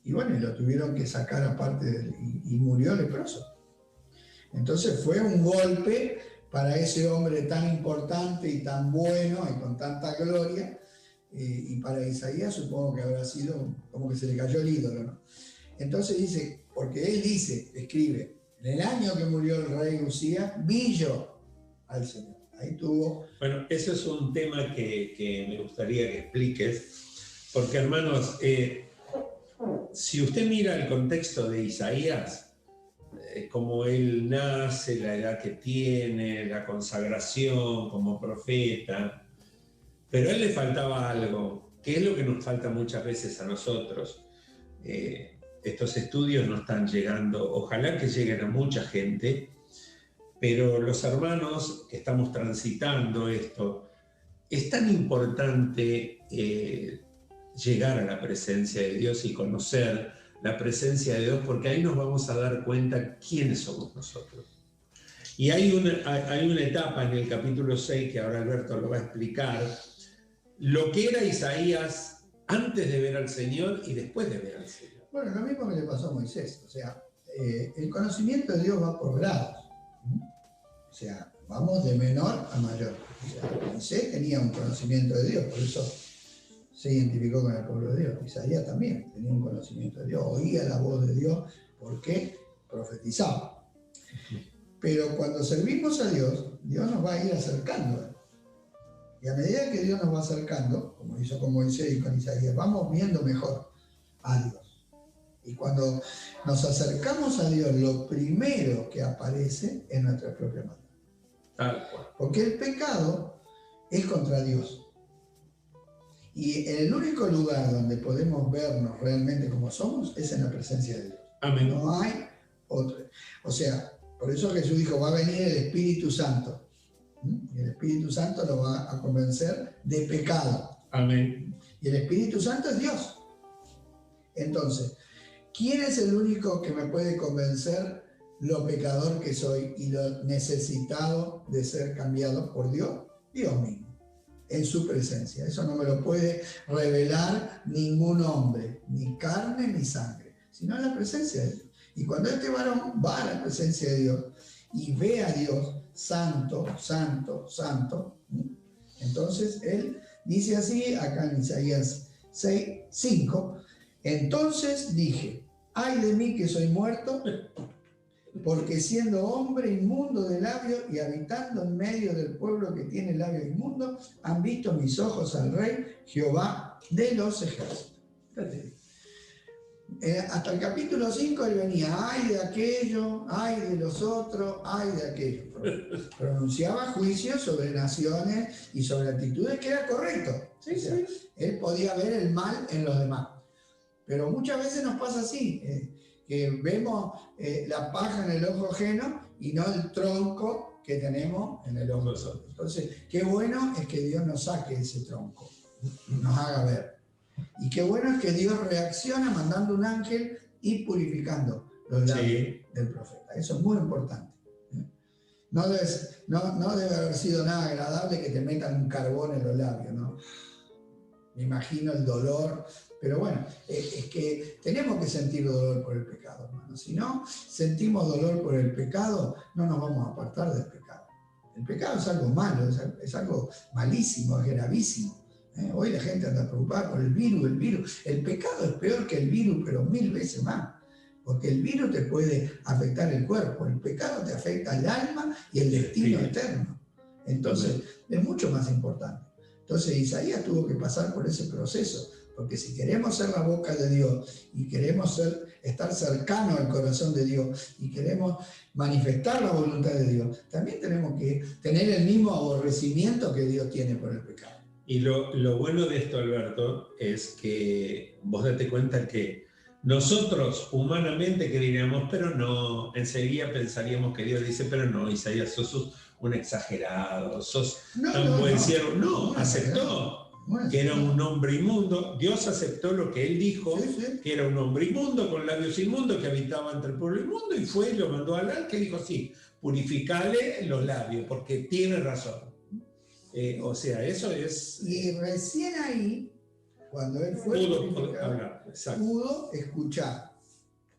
y bueno, y lo tuvieron que sacar aparte, y murió leproso. Entonces fue un golpe para ese hombre tan importante y tan bueno y con tanta gloria, y para Isaías supongo que habrá sido como que se le cayó el ídolo, ¿no? Entonces dice, porque él escribe, en el año que murió el rey Usías, vi yo al Señor. Ahí tuvo... Bueno, eso es un tema que me gustaría que expliques, porque hermanos, si usted mira el contexto de Isaías, como él nace, la edad que tiene, la consagración como profeta, pero a él le faltaba algo, que es lo que nos falta muchas veces a nosotros. Estos estudios no están llegando, ojalá que lleguen a mucha gente, pero los hermanos que estamos transitando esto, es tan importante llegar a la presencia de Dios y conocer la presencia de Dios, porque ahí nos vamos a dar cuenta quiénes somos nosotros. Y hay una etapa en el capítulo 6, que ahora Alberto lo va a explicar, lo que era Isaías antes de ver al Señor y después de ver al Señor. Bueno, lo mismo que le pasó a Moisés. O sea, el conocimiento de Dios va por grados. O sea, vamos de menor a mayor. O sea, Moisés tenía un conocimiento de Dios, por eso se identificó con el pueblo de Dios. Isaías también tenía un conocimiento de Dios, oía la voz de Dios porque profetizaba. Pero cuando servimos a Dios, Dios nos va a ir acercando a Él. Y a medida que Dios nos va acercando, como hizo con Moisés y con Isaías, vamos viendo mejor a Dios. Y cuando nos acercamos a Dios, lo primero que aparece es nuestra propia maldad. Porque el pecado es contra Dios. Y en el único lugar donde podemos vernos realmente como somos es en la presencia de Dios. Amén. No hay otro. O sea, por eso Jesús dijo, va a venir el Espíritu Santo. Y el Espíritu Santo lo va a convencer de pecado. Amén. Y el Espíritu Santo es Dios. Entonces, ¿quién es el único que me puede convencer lo pecador que soy y lo necesitado de ser cambiado por Dios? Dios mismo, en su presencia. Eso no me lo puede revelar ningún hombre, ni carne ni sangre, sino en la presencia de Dios. Y cuando este varón va a la presencia de Dios y ve a Dios santo, santo, santo, entonces él dice así, acá en Isaías 6:5, entonces dije, ay de mí que soy muerto, Porque siendo hombre inmundo de labios y habitando en medio del pueblo que tiene labios inmundos, han visto mis ojos al Rey Jehová de los ejércitos. Hasta el capítulo 5 él venía, ay de aquello, ay de los otros, ay de aquello. Pronunciaba juicios sobre naciones y sobre actitudes que era correcto. Sí, o sea, sí. Él podía ver el mal en los demás. Pero muchas veces nos pasa así, que vemos la paja en el ojo ajeno y no el tronco que tenemos en el ojo nosotros. Entonces, qué bueno es que Dios nos saque ese tronco, nos haga ver. Y qué bueno es que Dios reacciona mandando un ángel y purificando los labios del profeta. Eso es muy importante. No debe haber sido nada agradable que te metan un carbón en los labios, ¿no? Me imagino el dolor, pero bueno, es que tenemos que sentir dolor por el pecado, hermano. Si no sentimos dolor por el pecado, no nos vamos a apartar del pecado. El pecado es algo malo, es algo malísimo, es gravísimo. Hoy la gente anda preocupada por el virus. El pecado es peor que el virus, pero 1000 veces más. Porque el virus te puede afectar el cuerpo, el pecado te afecta el alma y el destino eterno. Entonces, es mucho más importante. Entonces, Isaías tuvo que pasar por ese proceso, porque si queremos ser la boca de Dios y queremos estar cercanos al corazón de Dios y queremos manifestar la voluntad de Dios, también tenemos que tener el mismo aborrecimiento que Dios tiene por el pecado. Y lo bueno de esto, Alberto, es que vos date cuenta que nosotros humanamente que diríamos, pero no, enseguida pensaríamos que Dios dice, pero no, Isaías, sos un exagerado, sos tan buen siervo. No, aceptó que era un hombre inmundo. Dios aceptó lo que él dijo, que era un hombre inmundo, con labios inmundos, que habitaba entre el pueblo inmundo, y fue y lo mandó al ángel, que dijo, sí, purificale los labios, porque tiene razón. O sea, eso es... Y recién ahí, cuando él fue pudo escuchar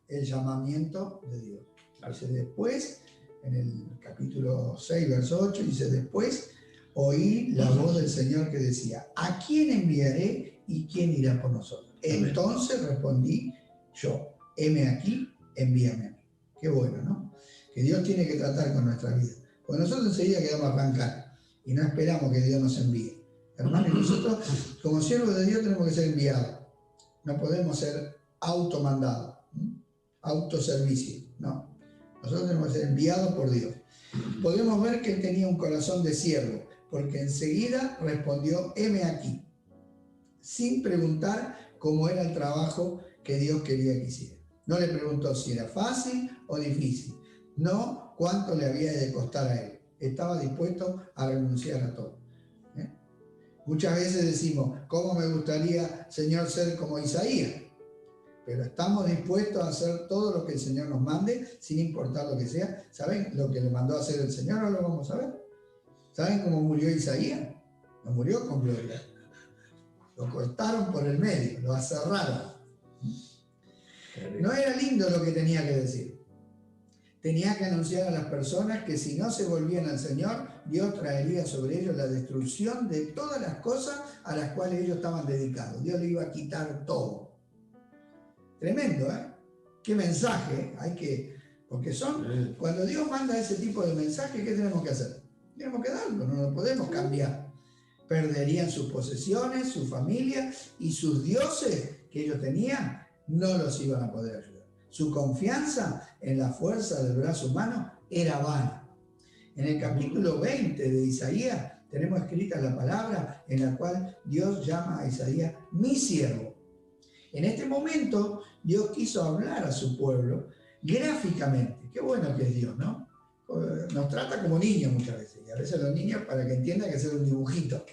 el llamamiento de Dios. Dice, después, en el capítulo 6, verso 8, dice, después oí la voz del Señor que decía, ¿a quién enviaré y quién irá por nosotros? Amén. Entonces respondí yo, heme aquí, envíame a mí. Qué bueno, ¿no? Que Dios tiene que tratar con nuestra vida. Porque nosotros enseguida quedamos arrancar y no esperamos que Dios nos envíe. Hermanos, nosotros como siervos de Dios tenemos que ser enviados. No podemos ser automandados, autoservicio, no. Nosotros tenemos que ser enviados por Dios. Podemos ver que él tenía un corazón de siervo, porque enseguida respondió, heme aquí, sin preguntar cómo era el trabajo que Dios quería que hiciera. No le preguntó si era fácil o difícil, no cuánto le había de costar a él. Estaba dispuesto a renunciar a todo. Muchas veces decimos, ¿cómo me gustaría, Señor, ser como Isaías? Pero estamos dispuestos a hacer todo lo que el Señor nos mande, sin importar lo que sea. ¿Saben lo que le mandó a hacer el Señor? Ahora lo vamos a ver. ¿Saben cómo murió Isaías? No murió con gloria. Lo cortaron por el medio, lo aserraron. No era lindo lo que tenía que decir. Tenía que anunciar a las personas que si no se volvían al Señor, Dios traería sobre ellos la destrucción de todas las cosas a las cuales ellos estaban dedicados. Dios le iba a quitar todo. Tremendo, ¿eh? Qué mensaje hay que... Porque cuando Dios manda ese tipo de mensaje, ¿qué tenemos que hacer? Tenemos que darlo, no lo podemos cambiar. Perderían sus posesiones, su familia y sus dioses que ellos tenían, no los iban a poder ayudar. Su confianza en la fuerza del brazo humano era vana. En el capítulo 20 de Isaías tenemos escrita la palabra en la cual Dios llama a Isaías mi siervo. En este momento Dios quiso hablar a su pueblo gráficamente. Qué bueno que es Dios, ¿no? Nos trata como niños muchas veces. Y a veces los niños, para que entiendan, hay que hacer un dibujito.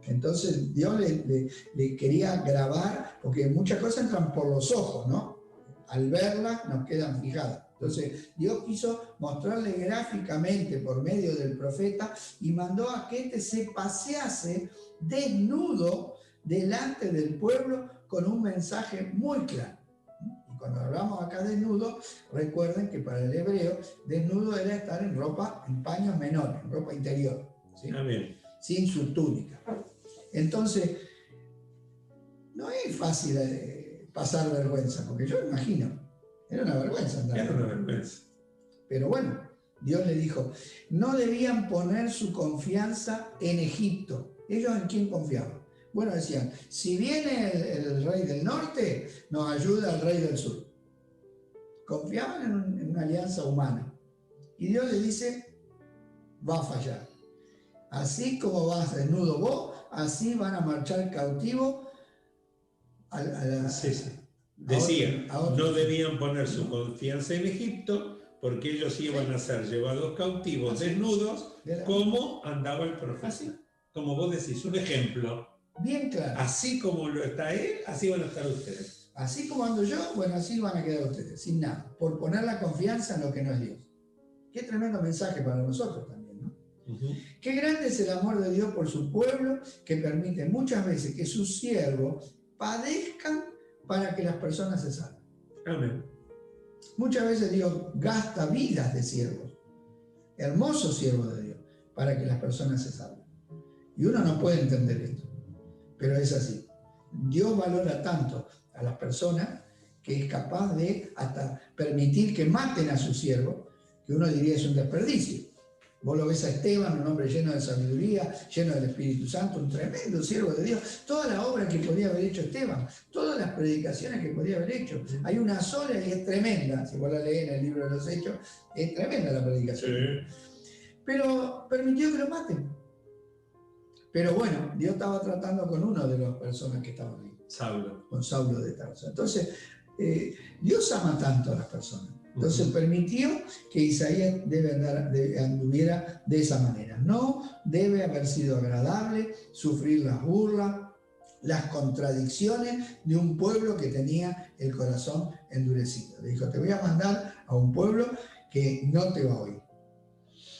Entonces Dios le quería grabar, porque muchas cosas entran por los ojos, ¿no? Al verlas nos quedan fijadas. Entonces Dios quiso mostrarle gráficamente por medio del profeta y mandó a que éste se pasease desnudo delante del pueblo con un mensaje muy claro. Y cuando hablamos acá desnudo, recuerden que para el hebreo desnudo era estar en ropa, en paños menores, en ropa interior, ¿sí? Amén. Sin su túnica. Entonces, no es fácil pasar vergüenza, porque yo me imagino, era una vergüenza andar. Era una vergüenza. Pero bueno, Dios le dijo, no debían poner su confianza en Egipto. ¿Ellos en quién confiaban? Bueno, decían, si viene el rey del norte, nos ayuda el rey del sur. Confiaban en una alianza humana. Y Dios le dice, va a fallar. Así como vas desnudo vos, así van a marchar cautivos sí. Decía, no debían poner su confianza en Egipto porque ellos iban a ser llevados cautivos desnudos como andaba el profeta. Así. Como vos decís, un ejemplo. Bien claro. Así como lo está él, así van a estar ustedes. Así como ando yo, bueno, así van a quedar ustedes, sin nada, por poner la confianza en lo que no es Dios. Qué tremendo mensaje para nosotros también, ¿no? Qué grande es el amor de Dios por su pueblo, que permite muchas veces que sus siervos padezcan para que las personas se salven. Amén. Muchas veces Dios gasta vidas de siervos, hermosos siervos de Dios, para que las personas se salven. Y uno no puede entender esto, pero es así. Dios valora tanto a las personas que es capaz de hasta permitir que maten a su siervo, que uno diría es un desperdicio. Vos lo ves a Esteban, un hombre lleno de sabiduría, lleno del Espíritu Santo, un tremendo siervo de Dios. Toda la obra que podía haber hecho Esteban, todas las predicaciones que podía haber hecho. Hay una sola y es tremenda. Si vos la lees en el libro de los Hechos, es tremenda la predicación. Sí. Pero permitió que lo maten. Pero bueno, Dios estaba tratando con uno de las personas que estaban ahí. Saulo. Con Saulo de Tarso. Entonces, Dios ama tanto a las personas. Entonces permitió que Isaías anduviera de esa manera. No debe haber sido agradable sufrir las burlas, las contradicciones de un pueblo que tenía el corazón endurecido. Le dijo, te voy a mandar a un pueblo que no te va a oír,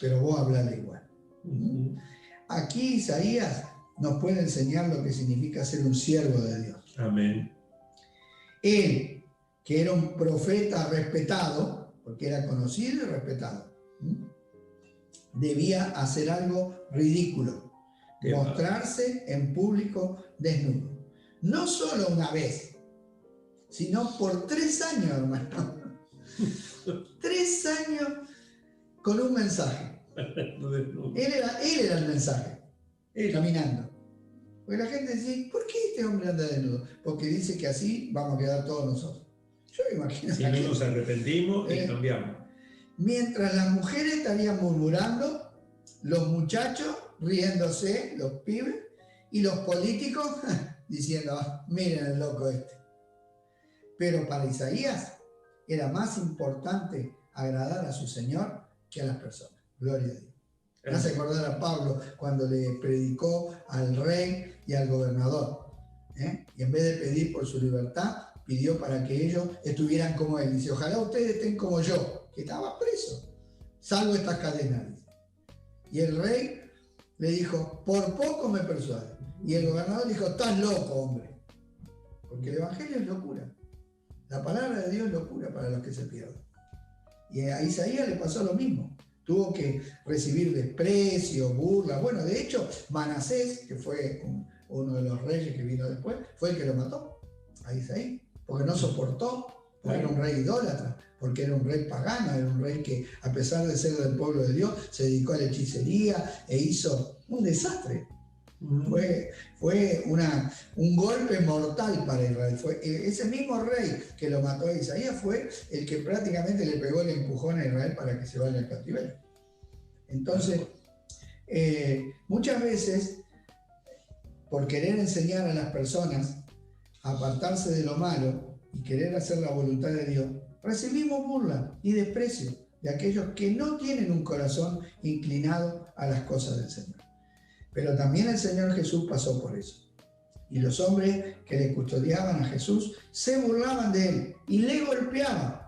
pero vos hablale igual. Aquí Isaías nos puede enseñar lo que significa ser un siervo de Dios. Amén. Él, que era un profeta respetado, porque era conocido y respetado, debía hacer algo ridículo, mostrarse en público desnudo. No solo una vez, sino por 3 años, hermano. 3 años con un mensaje. Él era el mensaje, caminando. Porque la gente dice, ¿por qué este hombre anda desnudo? Porque dice que así vamos a quedar todos nosotros. Yo me imagino. Si no nos arrepentimos y cambiamos. Mientras las mujeres estarían murmurando, los muchachos riéndose, los pibes, y los políticos diciendo, miren el loco este. Pero para Isaías era más importante agradar a su Señor que a las personas. Gloria a Dios. Me hace acordar a Pablo cuando le predicó al rey y al gobernador. Y en vez de pedir por su libertad, pidió para que ellos estuvieran como él. Dice, ojalá ustedes estén como yo, que estaba preso, salvo estas cadenas. Y el rey le dijo, por poco me persuade. Y el gobernador dijo, estás loco, hombre. Porque el evangelio es locura. La palabra de Dios es locura para los que se pierden. Y a Isaías le pasó lo mismo. Tuvo que recibir desprecio, burla. Bueno, de hecho, Manasés, que fue uno de los reyes que vino después, fue el que lo mató a Isaías. Porque no soportó, porque era un rey idólatra, porque era un rey pagano, era un rey que, a pesar de ser del pueblo de Dios, se dedicó a la hechicería e hizo un desastre. Fue un golpe mortal para Israel. Fue ese mismo rey que lo mató a Isaías fue el que prácticamente le pegó el empujón a Israel para que se vaya al cautiverio. Entonces, muchas veces, por querer enseñar a las personas a apartarse de lo malo y querer hacer la voluntad de Dios, recibimos burla y desprecio de aquellos que no tienen un corazón inclinado a las cosas del Señor. Pero también el Señor Jesús pasó por eso. Y los hombres que le custodiaban a Jesús se burlaban de él y le golpeaban.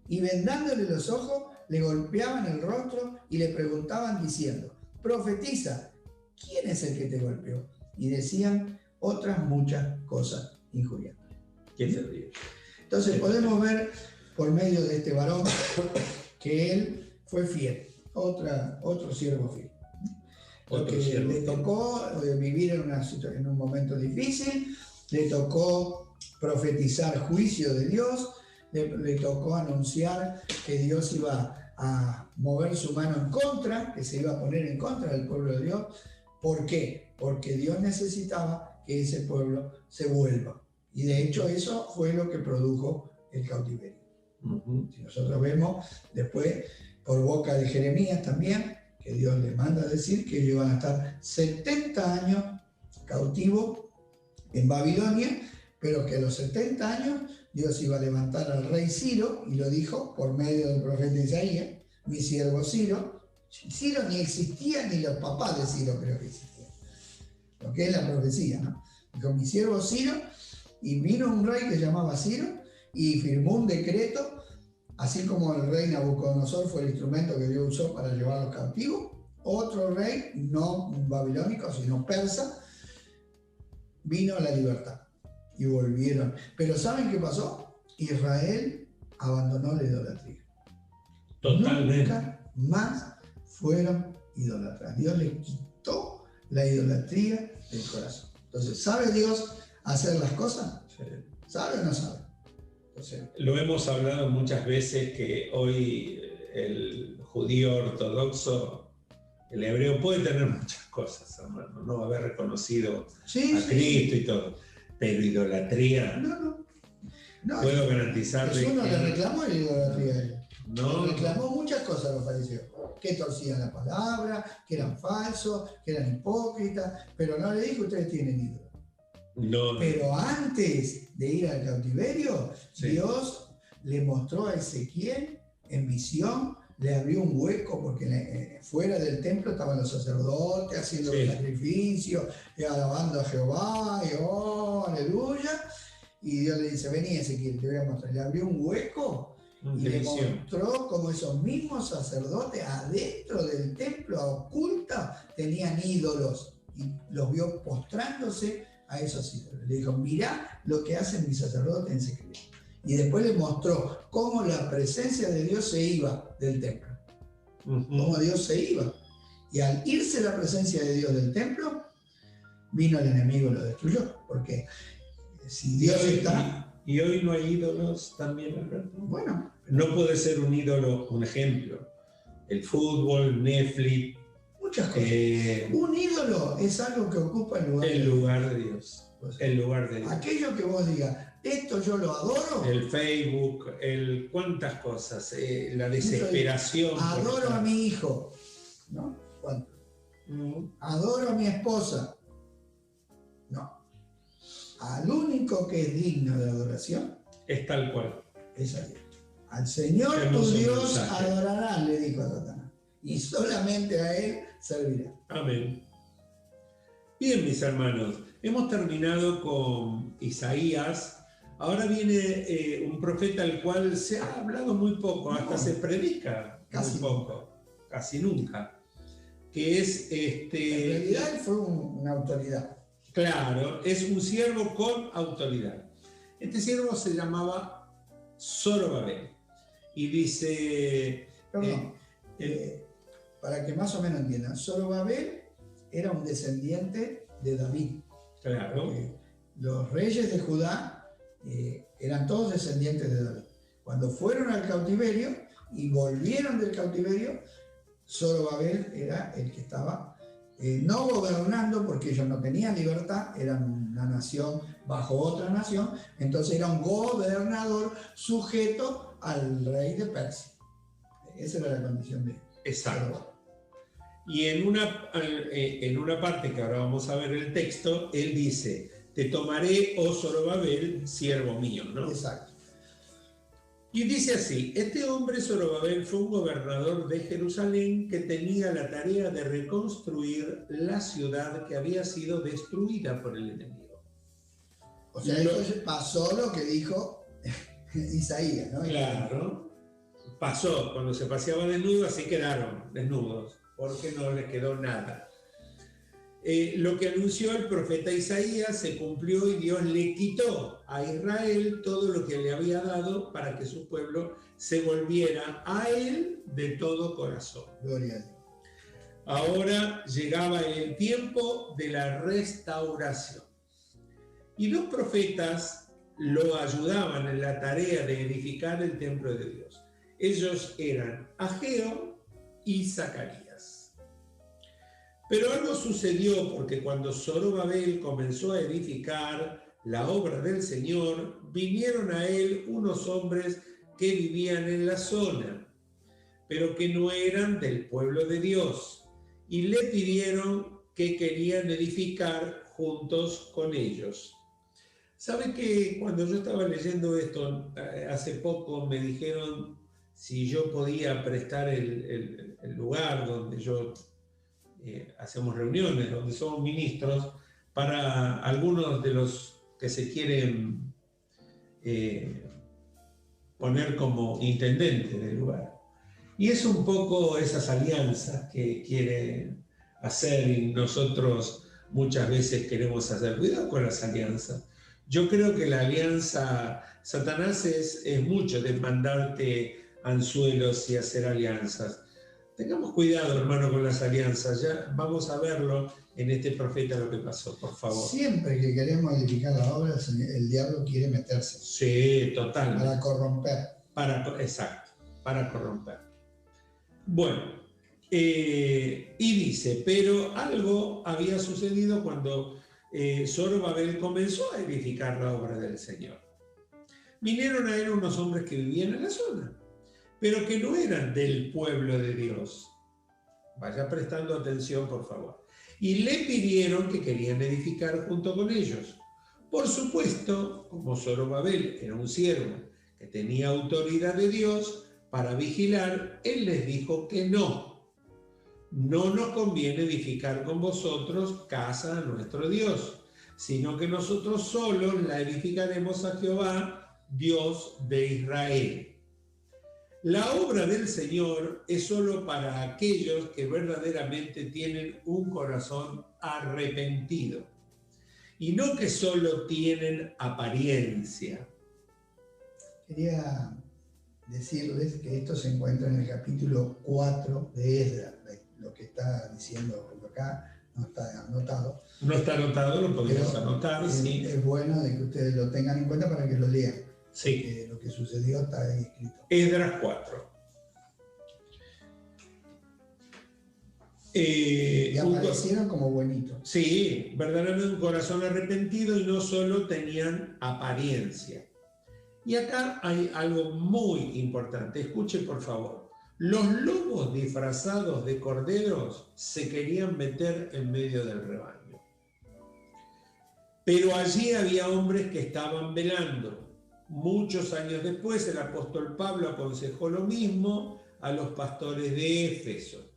Y vendándole los ojos, le golpeaban el rostro y le preguntaban diciendo, profetiza, ¿quién es el que te golpeó? Y decían otras muchas cosas injuriantes. Entonces podemos ver por medio de este varón que él fue fiel, otro siervo fiel. Porque le tocó vivir en un momento difícil, le tocó profetizar juicio de Dios, le tocó anunciar que Dios iba a mover su mano en contra, que se iba a poner en contra del pueblo de Dios. ¿Por qué? Porque Dios necesitaba que ese pueblo se vuelva. Y de hecho eso fue lo que produjo el cautiverio. Si nosotros vemos después, por boca de Jeremías también, que Dios le manda a decir que ellos van a estar 70 años cautivos en Babilonia, pero que a los 70 años Dios iba a levantar al rey Ciro, y lo dijo por medio del profeta Isaías, mi siervo Ciro. Ciro ni existía, ni los papás de Ciro creo que existían, lo que es la profecía, ¿no? Dijo, mi siervo Ciro, y vino un rey que se llamaba Ciro, y firmó un decreto, así como el rey Nabucodonosor fue el instrumento que Dios usó para llevarlos cautivos. Otro rey, no babilónico, sino persa, vino a la libertad y volvieron. Pero ¿saben qué pasó? Israel abandonó la idolatría. Totalmente. Nunca más fueron idólatras. Dios les quitó la idolatría del corazón. Entonces, ¿sabe Dios hacer las cosas? Sí. ¿Sabe o no sabe? Entonces, lo hemos hablado muchas veces que hoy el judío ortodoxo, el hebreo puede tener muchas cosas, hermano, no haber reconocido sí, a Cristo y todo, pero idolatría, no, puedo garantizarle Jesús no que le reclamó la idolatría a él. no, Le reclamó muchas cosas a los fariseos, que torcían la palabra, que eran falsos, que eran hipócritas, pero no le dijo ustedes tienen ídolos. no, Pero antes de ir al cautiverio, sí. Dios le mostró a Ezequiel en visión, le abrió un hueco, porque fuera del templo estaban los sacerdotes haciendo Sí. los sacrificios, alabando a Jehová, y oh, aleluya. Y Dios le dice, vení Ezequiel, te voy a mostrar. Le abrió un hueco y le mostró cómo esos mismos sacerdotes adentro del templo, a oculta, tenían ídolos, y los vio postrándose a esos ídolos. Le dijo, mirá lo que hacen mis sacerdotes en secreto. Y después le mostró cómo la presencia de Dios se iba del templo. Cómo Dios se iba. Y al irse la presencia de Dios del templo, vino el enemigo y lo destruyó. Porque si Dios está... Y hoy no hay ídolos también, Alberto. Bueno. No puede ser un ídolo, un ejemplo. El fútbol, Netflix. Muchas cosas. Un ídolo es algo que ocupa el lugar de Dios. El lugar de Dios. Aquello que vos digas, esto yo lo adoro. El Facebook, cuántas cosas, la desesperación. Adoro a mi hijo, ¿no? ¿Cuánto? Adoro a mi esposa. No. Al único que es digno de adoración es tal cual. Es a Dios. Al Señor tu Dios adorarás, le dijo a Satanás, y solamente a Él servirá. Amén. Bien, mis hermanos, hemos terminado con Isaías. Ahora viene un profeta al cual se ha hablado muy poco, hasta se predica muy poco, casi nunca, que es En realidad él fue una autoridad. Claro, es un siervo con autoridad. Este siervo se llamaba Zorobabel y dice... Perdón, para que más o menos entiendan, Zorobabel era un descendiente de David. Claro. Los reyes de Judá eran todos descendientes de David. Cuando fueron al cautiverio y volvieron del cautiverio, Zorobabel era el que estaba no gobernando, porque ellos no tenían libertad, eran una nación bajo otra nación, entonces era un gobernador sujeto al rey de Persia. Esa era la condición de él. Exacto. Y en una parte que ahora vamos a ver el texto, él dice, te tomaré, oh Zorobabel, siervo mío, ¿no? Exacto. Y dice así, este hombre Zorobabel fue un gobernador de Jerusalén que tenía la tarea de reconstruir la ciudad que había sido destruida por el enemigo. O sea, entonces pasó lo que dijo Isaías, ¿no? Claro, pasó, cuando se paseaba desnudo, así quedaron desnudos, porque no les quedó nada. Lo que anunció el profeta Isaías se cumplió y Dios le quitó a Israel todo lo que le había dado para que su pueblo se volviera a él de todo corazón. Gloria a Dios. Ahora llegaba el tiempo de la restauración. Y los profetas lo ayudaban en la tarea de edificar el templo de Dios. Ellos eran Ageo y Zacarías. Pero algo sucedió, porque cuando Zorobabel comenzó a edificar la obra del Señor, vinieron a él unos hombres que vivían en la zona, pero que no eran del pueblo de Dios, y le pidieron que querían edificar juntos con ellos. ¿Sabe que cuando yo estaba leyendo esto hace poco me dijeron si yo podía prestar el lugar donde hacemos reuniones, donde somos ministros, para algunos de los que se quieren poner como intendente del lugar? Y es un poco esas alianzas que quieren hacer y nosotros muchas veces queremos hacer. Cuidado con las alianzas. Yo creo que la alianza, Satanás es mucho de mandarte anzuelos y hacer alianzas. Tengamos cuidado, hermano, con las alianzas. Ya vamos a verlo en este profeta lo que pasó, por favor. Siempre que queremos edificar las obras, el diablo quiere meterse. Sí, total. Para corromper. Exacto, para corromper. Bueno, y dice, pero algo había sucedido cuando Zorobabel comenzó a edificar la obra del Señor. Vinieron a él unos hombres que vivían en la zona, pero que no eran del pueblo de Dios. Vaya prestando atención, por favor. Y le pidieron que querían edificar junto con ellos. Por supuesto, como Zorobabel era un siervo que tenía autoridad de Dios para vigilar, él les dijo que no nos conviene edificar con vosotros casa a nuestro Dios, sino que nosotros solos la edificaremos a Jehová, Dios de Israel. La obra del Señor es solo para aquellos que verdaderamente tienen un corazón arrepentido y no que solo tienen apariencia. Quería decirles que esto se encuentra en el capítulo 4 de Esdras. Lo que está diciendo acá no está anotado. No está anotado, lo podemos anotar. Sí. Es bueno de que ustedes lo tengan en cuenta para que lo lean. Sí. Lo que sucedió está ahí escrito. Esdras 4. Y aparecieron como buenitos. Sí, verdaderamente un corazón arrepentido y no solo tenían apariencia. Y acá hay algo muy importante. Escuche, por favor. Los lobos disfrazados de corderos se querían meter en medio del rebaño. Pero allí había hombres que estaban velando. Muchos años después, el apóstol Pablo aconsejó lo mismo a los pastores de Éfeso.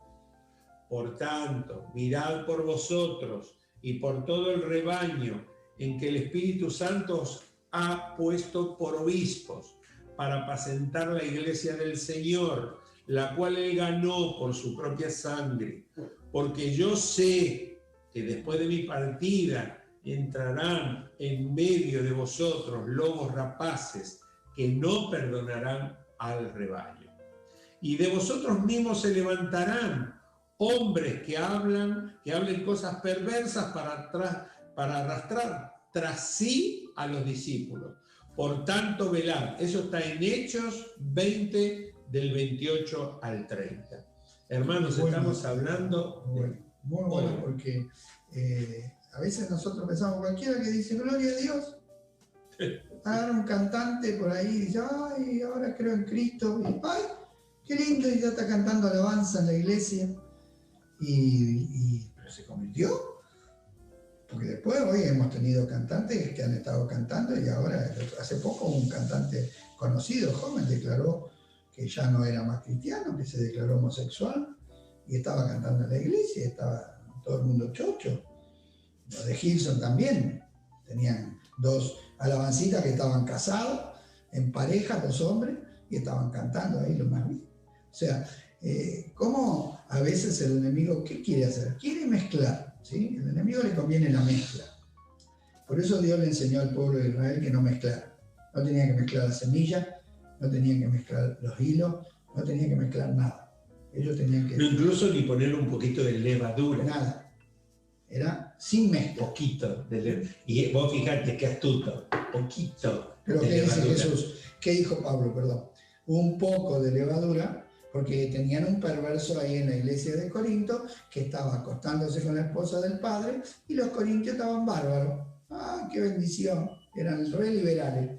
Por tanto, mirad por vosotros y por todo el rebaño en que el Espíritu Santo os ha puesto por obispos para apacentar la iglesia del Señor, la cual él ganó por su propia sangre. Porque yo sé que después de mi partida entrarán en medio de vosotros lobos rapaces que no perdonarán al rebaño. Y de vosotros mismos se levantarán hombres que hablen cosas perversas para arrastrar tras sí a los discípulos. Por tanto, velad. Eso está en Hechos 20, del 28 al 30. Hermanos, bueno, estamos hablando... Muy bueno, porque a veces nosotros pensamos, cualquiera que dice gloria a Dios, agarra un cantante por ahí y dice, ay, ahora creo en Cristo, y ay, qué lindo, y ya está cantando alabanza en la iglesia, pero se convirtió, porque después hoy hemos tenido cantantes que han estado cantando, y ahora, hace poco, un cantante conocido, joven, declaró que ya no era más cristiano, que se declaró homosexual, y estaba cantando en la iglesia, estaba todo el mundo chocho. Los de Gilson también, tenían dos alabancitas que estaban casados, en pareja, dos hombres, y estaban cantando ahí lo más bien. O sea, cómo a veces el enemigo, ¿qué quiere hacer? Quiere mezclar, ¿sí? El enemigo le conviene la mezcla. Por eso Dios le enseñó al pueblo de Israel que no mezclara. No tenían que mezclar la semilla, no tenían que mezclar los hilos, no tenían que mezclar nada. Ellos tenían que... No, incluso ni poner un poquito de levadura. Nada. Era sin mezcla. Poquito de levadura. Y vos fijate qué astuto. Poquito. Pero ¿qué dice Jesús? ¿Qué dijo Pablo? Perdón. un poco de levadura, porque tenían un perverso ahí en la iglesia de Corinto que estaba acostándose con la esposa del padre y los corintios estaban bárbaros. ¡Ah, qué bendición! Eran re liberales.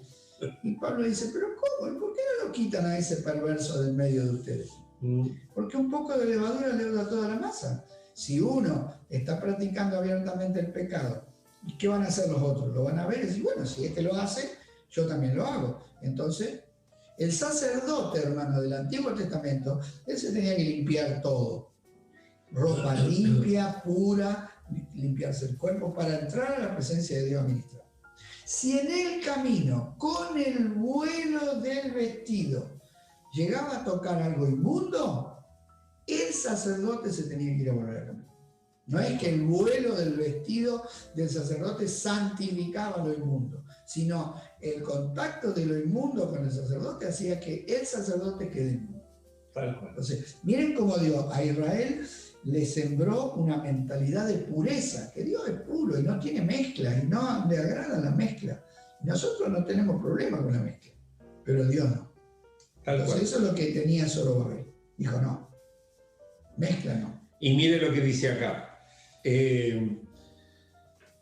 Y Pablo dice, pero ¿cómo? ¿Por qué no lo quitan a ese perverso del medio de ustedes? Porque un poco de levadura leuda toda la masa. Si uno está practicando abiertamente el pecado, ¿y qué van a hacer los otros? Lo van a ver y decir, bueno, si este lo hace, yo también lo hago. Entonces, el sacerdote, hermano, del Antiguo Testamento, él se tenía que limpiar todo. Ropa limpia, pura, limpiarse el cuerpo para entrar a la presencia de Dios a ministrar. Si en el camino, con el vuelo del vestido, llegaba a tocar algo inmundo, el sacerdote se tenía que ir a volver a caminar. No es que el vuelo del vestido del sacerdote santificaba lo inmundo, sino el contacto de lo inmundo con el sacerdote hacía que el sacerdote quede inmundo. Entonces, miren cómo Dios a Israel le sembró una mentalidad de pureza, que Dios es puro y no tiene mezclas y no le agrada la mezcla. Nosotros no tenemos problema con la mezcla, pero Dios no. Entonces, eso es lo que tenía Zorobabel. Dijo, no, mezcla no. Y mire lo que dice acá.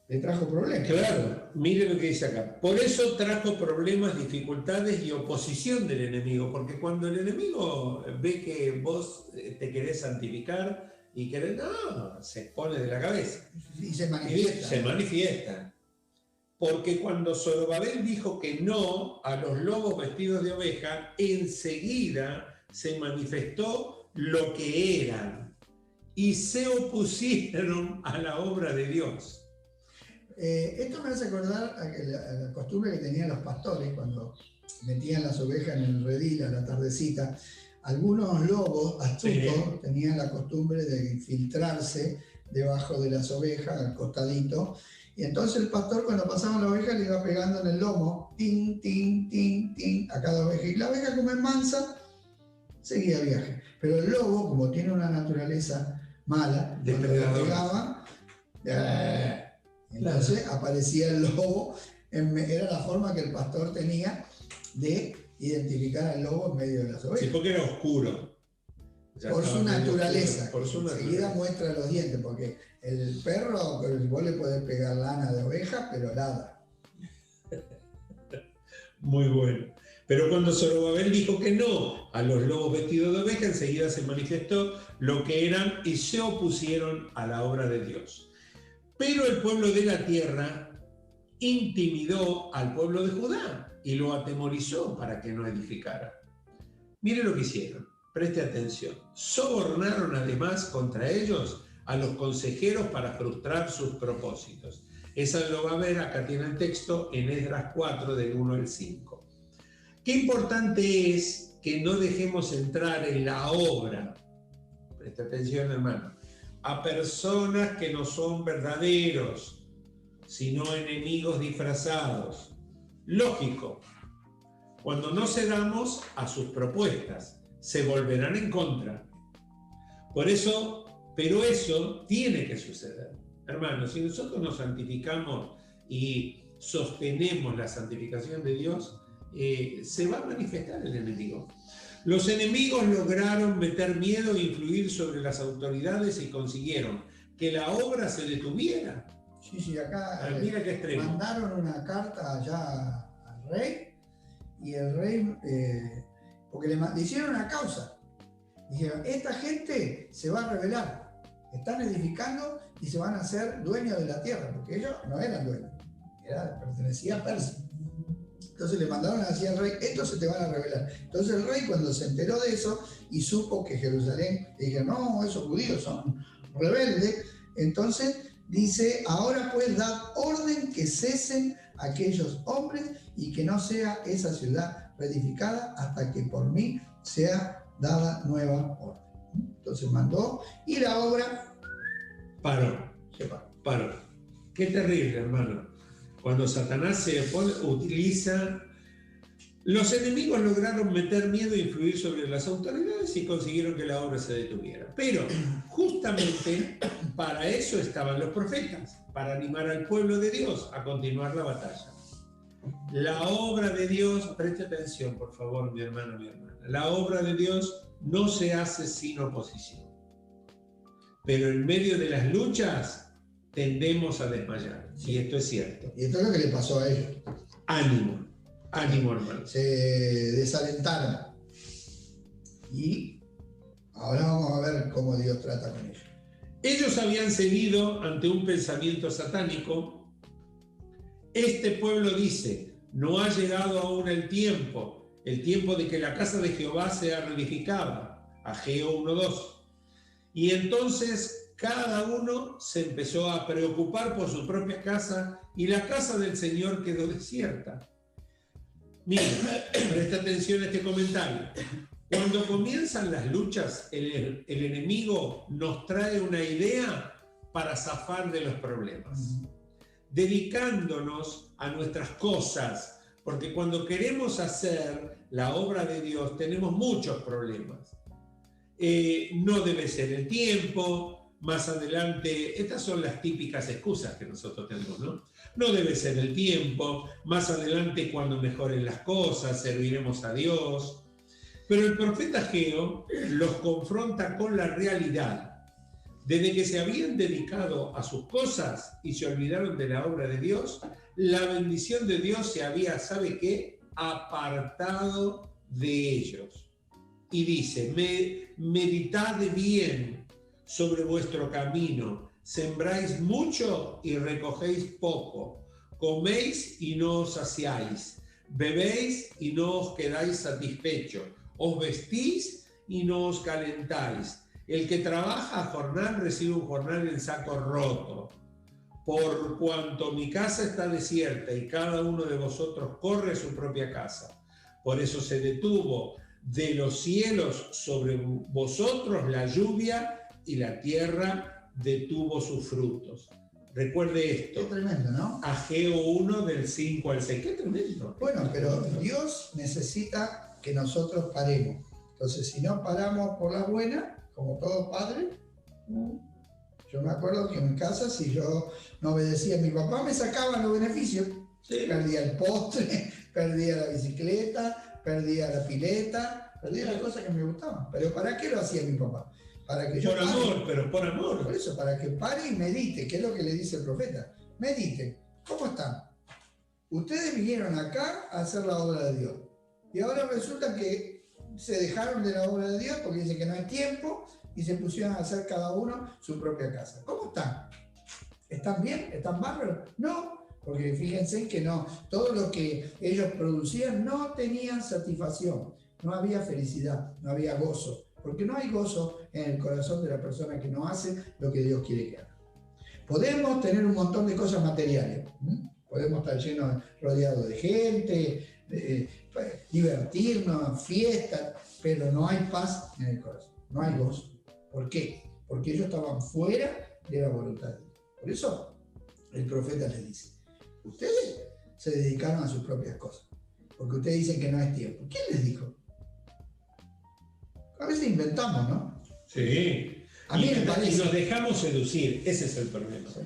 Le trajo problemas. Claro, mire lo que dice acá. Por eso trajo problemas, dificultades y oposición del enemigo, porque cuando el enemigo ve que vos te querés santificar y querés, no, se pone de la cabeza. Y se manifiesta. Se manifiesta. Porque cuando Zorobabel dijo que no a los lobos vestidos de oveja, enseguida se manifestó lo que eran y se opusieron a la obra de Dios. Esto me hace acordar a la costumbre que tenían los pastores cuando metían las ovejas en el redil a la tardecita. Algunos lobos astutos tenían la costumbre de infiltrarse debajo de las ovejas, al costadito, y entonces el pastor cuando pasaba la oveja le iba pegando en el lomo, tin, tin, tin, tin, a cada oveja. Y la oveja, como es mansa, seguía viaje. Pero el lobo, como tiene una naturaleza mala, cuando le pegaba, entonces aparecía el lobo, era la forma que el pastor tenía de identificar al lobo en medio de las ovejas. Sí, porque era oscuro. Por su naturaleza. Enseguida muestra los dientes, porque el perro, vos le podés pegar lana de oveja, pero ladra. Muy bueno. Pero cuando Zorobabel dijo que no a los lobos vestidos de oveja, enseguida se manifestó lo que eran y se opusieron a la obra de Dios. Pero el pueblo de la tierra intimidó al pueblo de Judá y lo atemorizó para que no edificara. Mire lo que hicieron, preste atención. Sobornaron además contra ellos a los consejeros para frustrar sus propósitos. Esa lo va a ver, acá tiene el texto en Esdras 4 del 1 al 5. Qué importante es que no dejemos entrar en la obra, preste atención hermano, a personas que no son verdaderos, sino enemigos disfrazados. Lógico, cuando no cedamos a sus propuestas, se volverán en contra. Por eso, pero eso tiene que suceder. Hermanos, si nosotros nos santificamos y sostenemos la santificación de Dios, se va a manifestar el enemigo. Los enemigos lograron meter miedo e influir sobre las autoridades y consiguieron que la obra se detuviera. Sí, acá mira qué extremo. Mandaron una carta allá al rey y el rey, porque le hicieron una causa. Dijeron, esta gente se va a rebelar, están edificando y se van a hacer dueños de la tierra, porque ellos no eran dueños, pertenecía a Persia. Entonces le mandaron así al rey, estos se te van a rebelar. Entonces el rey cuando se enteró de eso y supo que Jerusalén, le dijeron, no, esos judíos son rebeldes, entonces dice, ahora pues dad orden que cesen aquellos hombres y que no sea esa ciudad reedificada hasta que por mí sea dada nueva orden. Entonces mandó y la obra paró. Qué terrible, hermano. Cuando Satanás se utiliza, los enemigos lograron meter miedo e influir sobre las autoridades y consiguieron que la obra se detuviera. Pero justamente para eso estaban los profetas, para animar al pueblo de Dios a continuar la batalla. La obra de Dios, preste atención por favor, mi hermano, mi hermana. La obra de Dios no se hace sin oposición. Pero en medio de las luchas tendemos a desmayar. Y esto es cierto. Y esto es lo que le pasó a ellos. Ánimo, ánimo, hermano. Se desalentaron. Y ahora vamos a ver cómo Dios trata con ellos. Ellos habían cedido ante un pensamiento satánico. Este pueblo dice, no ha llegado aún el tiempo de que la casa de Jehová sea reedificada. Ageo 1:2. Y entonces cada uno se empezó a preocupar por su propia casa y la casa del Señor quedó desierta. Mira, presta atención a este comentario. Cuando comienzan las luchas, el enemigo nos trae una idea para zafar de los problemas, dedicándonos a nuestras cosas, porque cuando queremos hacer la obra de Dios tenemos muchos problemas. No debe ser el tiempo, más adelante, estas son las típicas excusas que nosotros tenemos, ¿no? No debe ser el tiempo, más adelante cuando mejoren las cosas, serviremos a Dios. Pero el profeta Ageo los confronta con la realidad. Desde que se habían dedicado a sus cosas y se olvidaron de la obra de Dios, la bendición de Dios se había, ¿sabe qué?, apartado de ellos. Y dice, meditad bien sobre vuestro camino, sembráis mucho y recogéis poco, coméis y no os saciáis, bebéis y no os quedáis satisfechos, os vestís y no os calentáis. El que trabaja a jornal recibe un jornal en saco roto. Por cuanto mi casa está desierta y cada uno de vosotros corre a su propia casa. Por eso se detuvo de los cielos sobre vosotros la lluvia y la tierra detuvo sus frutos. Recuerde esto. Qué tremendo, ¿no? Ageo 1 del 5 al 6. Qué tremendo. Bueno, pero Dios necesita que nosotros paremos. Entonces, si no paramos por la buena, como todo padre, yo me acuerdo que en mi casa, si yo no obedecía a mi papá, me sacaban los beneficios. Sí. Perdía el postre, perdía la bicicleta, perdía la pileta, perdía las cosas que me gustaban. Pero ¿para qué lo hacía mi papá? Para que yo por pare. Amor, pero por amor. Por eso, para que pare y medite, que es lo que le dice el profeta. Medite. ¿Cómo están? Ustedes vinieron acá a hacer la obra de Dios. Y ahora resulta que se dejaron de la obra de Dios porque dicen que no hay tiempo y se pusieron a hacer cada uno su propia casa. ¿Cómo están? ¿Están bien? ¿Están bárbaros? No, porque fíjense que no, todo lo que ellos producían no tenían satisfacción, no había felicidad, no había gozo, porque no hay gozo en el corazón de la persona que no hace lo que Dios quiere que haga. Podemos tener un montón de cosas materiales, podemos estar llenos, rodeados de gente, divertirnos, fiestas, pero no hay paz en el corazón, no hay gozo. ¿Por qué? Porque ellos estaban fuera de la voluntad de Dios. Por eso el profeta les dice, ustedes se dedicaron a sus propias cosas, porque ustedes dicen que no es tiempo. ¿Quién les dijo? A veces inventamos, ¿no? Sí. A mí me parece. Y nos dejamos seducir, ese es el problema. Sí.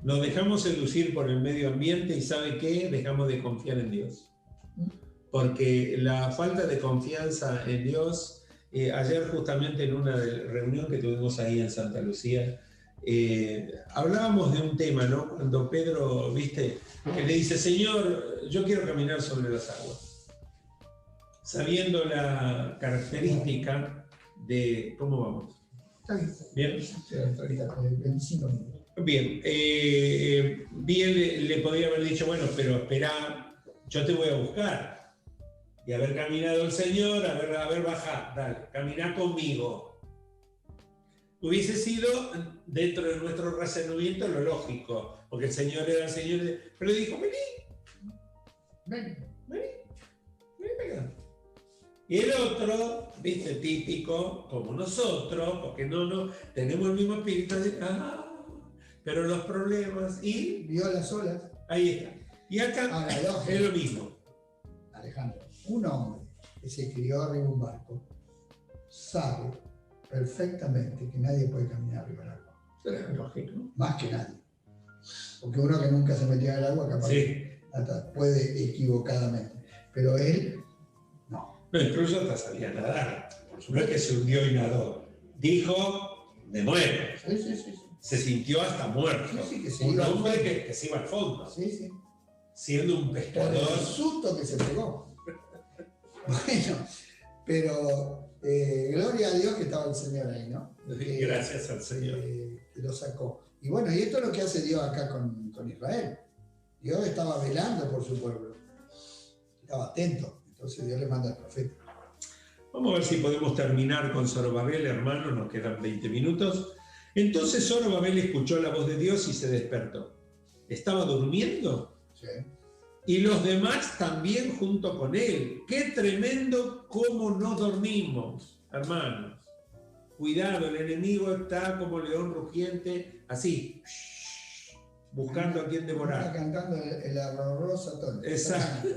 Nos dejamos seducir por el medio ambiente y ¿sabe qué? Dejamos de confiar en Dios. Porque la falta de confianza en Dios, ayer justamente en una reunión que tuvimos ahí en Santa Lucía, hablábamos de un tema, ¿no? Cuando Pedro, viste, que le dice, Señor, yo quiero caminar sobre las aguas. Sabiendo la característica de... ¿Cómo vamos? ¿Bien? Bien. Bien le podría haber dicho, bueno, pero espera, yo te voy a buscar. Y haber caminado el Señor, haber bajado, dale, caminá conmigo. Hubiese sido, dentro de nuestro razonamiento, lo lógico, porque el Señor era el Señor, pero dijo, vení. Y el otro, viste, típico, como nosotros, porque no, tenemos el mismo espíritu, pero los problemas, y... Vio las olas. Ahí está. Y acá es lo mismo. Alejandro, un hombre que se crió arriba de un barco sabe perfectamente que nadie puede caminar arriba del agua. Es lógico. Más que nadie. Porque uno que nunca se metió en el agua capaz. Sí, hasta puede equivocadamente, pero él no. No, incluso hasta sabía nadar. No es que se hundió y nadó. Dijo, me muero. Sí, sí, sí, sí. Se sintió hasta muerto. Sí, sí, que se un iba al hombre fondo. que se iba al fondo. Sí, sí. Siendo un Por el pescador. susto que se pegó. Bueno, pero gloria a Dios que estaba el Señor ahí, ¿no? Gracias al Señor. Que lo sacó. Y bueno, y esto es lo que hace Dios acá con Israel. Dios estaba velando por su pueblo. Estaba atento. Entonces Dios le manda al profeta. Vamos a ver si podemos terminar con Zorobabel, hermanos, nos quedan 20 minutos. Entonces Zorobabel escuchó la voz de Dios y se despertó. ¿Estaba durmiendo? Sí. Y los demás también junto con él. ¡Qué tremendo cómo no dormimos, hermanos! Cuidado, el enemigo está como león rugiente, así, buscando a quien Está devorar. cantando el arrorosa todo. Exacto.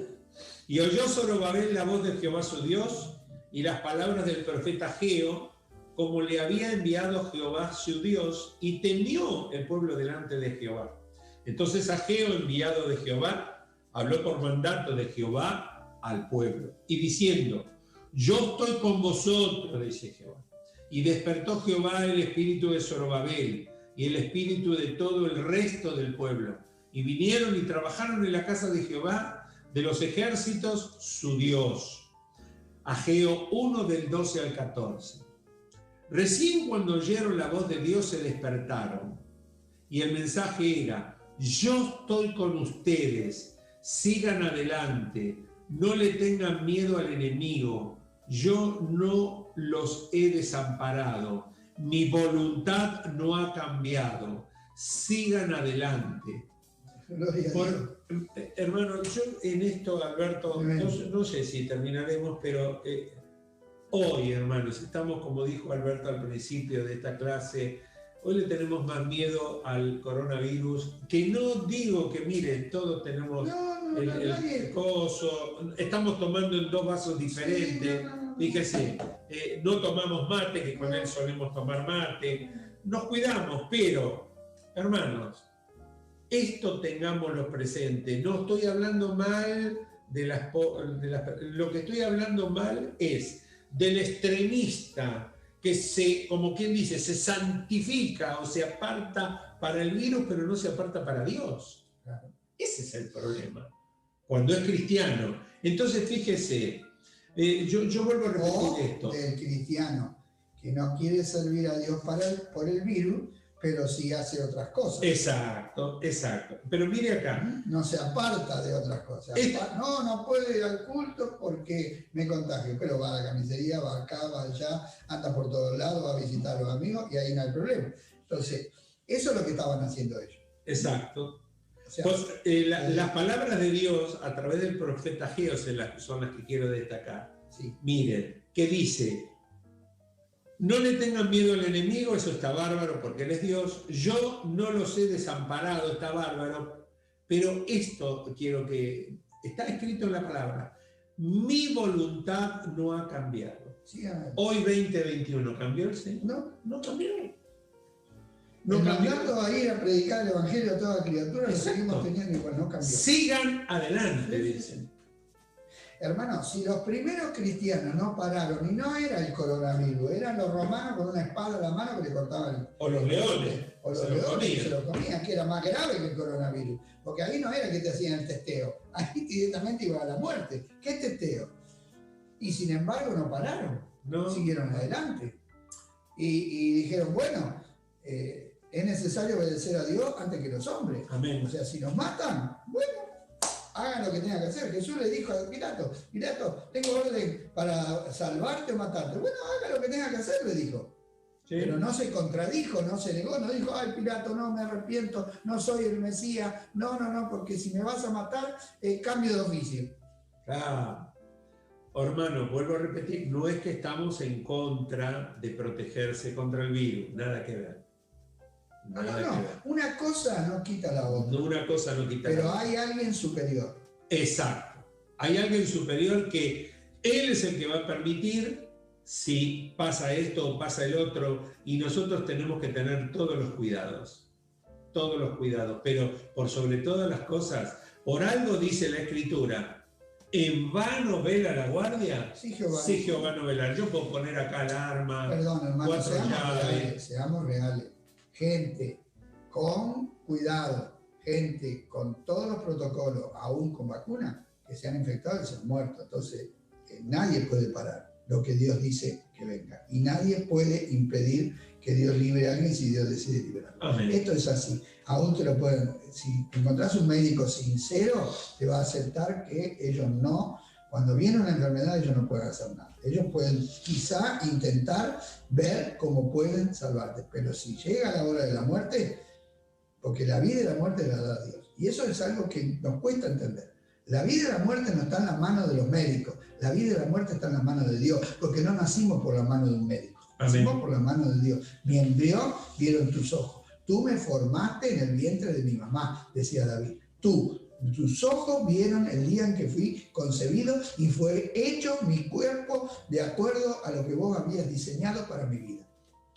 Y oyó Zorobabel la voz de Jehová su Dios y las palabras del profeta Ageo, como le había enviado Jehová su Dios, y temió el pueblo delante de Jehová. Entonces Ageo, enviado de Jehová, habló por mandato de Jehová al pueblo, y diciendo, yo estoy con vosotros, dice Jehová. Y despertó Jehová el espíritu de Zorobabel y el espíritu de todo el resto del pueblo, y vinieron y trabajaron en la casa de Jehová de los ejércitos, su Dios. Ageo 1 del 12 al 14. Recién cuando oyeron la voz de Dios se despertaron, y el mensaje era, yo estoy con ustedes, sigan adelante, no le tengan miedo al enemigo, yo no los he desamparado, mi voluntad no ha cambiado, sigan adelante. Hermano, yo en esto, Alberto, no sé si terminaremos, pero hoy, hermanos, estamos, como dijo Alberto al principio de esta clase, hoy le tenemos más miedo al coronavirus, que no digo que, miren, todos tenemos el coso, estamos tomando en 2 vasos diferentes, fíjese, no tomamos mate, que con él solemos tomar mate, nos cuidamos, pero, hermanos, esto tengámoslo presente. No estoy hablando mal lo que estoy hablando mal es del extremista que como quien dice, se santifica o se aparta para el virus, pero no se aparta para Dios. Ese es el problema. Cuando es cristiano. Entonces, fíjese, yo vuelvo a repetir esto. Del cristiano que no quiere servir a Dios por el virus, pero sí hace otras cosas. Exacto. Pero mire acá. No se aparta de otras cosas. No puedo ir al culto porque me contagio, pero va a la carnicería, va acá, va allá, anda por todos lados, va a visitar a los amigos y ahí no hay problema. Entonces, eso es lo que estaban haciendo ellos. Exacto. O sea, pues, las palabras de Dios a través del profeta Ageo son las que quiero destacar. Sí. Miren, que dice, no le tengan miedo al enemigo, eso está bárbaro porque Él es Dios, yo no los he desamparado, está bárbaro, pero esto quiero que, está escrito en la palabra, mi voluntad no ha cambiado. Sí, hoy 2021, ¿cambió el Señor? No cambió. No mandando a ir a predicar el evangelio a toda criatura, lo seguimos teniendo igual, no cambió. Sigan adelante, dicen. Hermano, si los primeros cristianos no pararon, y no era el coronavirus, eran los romanos con una espada en la mano que le cortaban o los leones. O los leones que se lo comían, que era más grave que el coronavirus. Porque ahí no era que te hacían el testeo, ahí directamente iba a la muerte. ¿Qué testeo? Y sin embargo no pararon, siguieron adelante. Y dijeron, bueno, es necesario obedecer a Dios antes que los hombres. Amén. O sea, si nos matan, bueno, hagan lo que tengan que hacer. Jesús le dijo a Pilato, tengo orden para salvarte o matarte. Bueno, haga lo que tenga que hacer, le dijo. Sí. Pero no se contradijo, no se negó, no dijo, ay Pilato, no, me arrepiento, no soy el Mesías, no, porque si me vas a matar, cambio de oficio. Hermano, vuelvo a repetir, no es que estamos en contra de protegerse contra el virus, nada que ver. No. Una cosa no quita la otra. Una cosa no quita pero la otra. Hay alguien superior. Exacto. Hay alguien superior que Él es el que va a permitir si pasa esto o pasa el otro, y nosotros tenemos que tener todos los cuidados, pero por sobre todas las cosas, Por algo dice la Escritura, ¿en vano vela la guardia? Sí, Jehová. Sí, Jehová no velará. Yo puedo poner acá alarma, Perdón, hermano, 4 llaves. seamos reales. Gente con cuidado, gente con todos los protocolos, aún con vacuna, que se han infectado y se han muerto. Entonces, nadie puede parar lo que Dios dice que venga. Y nadie puede impedir que Dios libre a alguien si Dios decide liberarlo. Amén. Esto es así. Aún te lo pueden, si encontrás un médico sincero, te va a aceptar que ellos no, cuando viene una enfermedad, ellos no pueden hacer nada. Ellos pueden quizá intentar ver cómo pueden salvarte, pero si llega la hora de la muerte, porque la vida y la muerte la da Dios. Y eso es algo que nos cuesta entender. La vida y la muerte no están en las manos de los médicos, la vida y la muerte están en las manos de Dios, porque no nacimos por la mano de un médico, nacimos por la mano de Dios. Mi embrión vieron tus ojos, tú me formaste en el vientre de mi mamá, decía David. Tus ojos vieron el día en que fui concebido y fue hecho mi cuerpo de acuerdo a lo que vos habías diseñado para mi vida.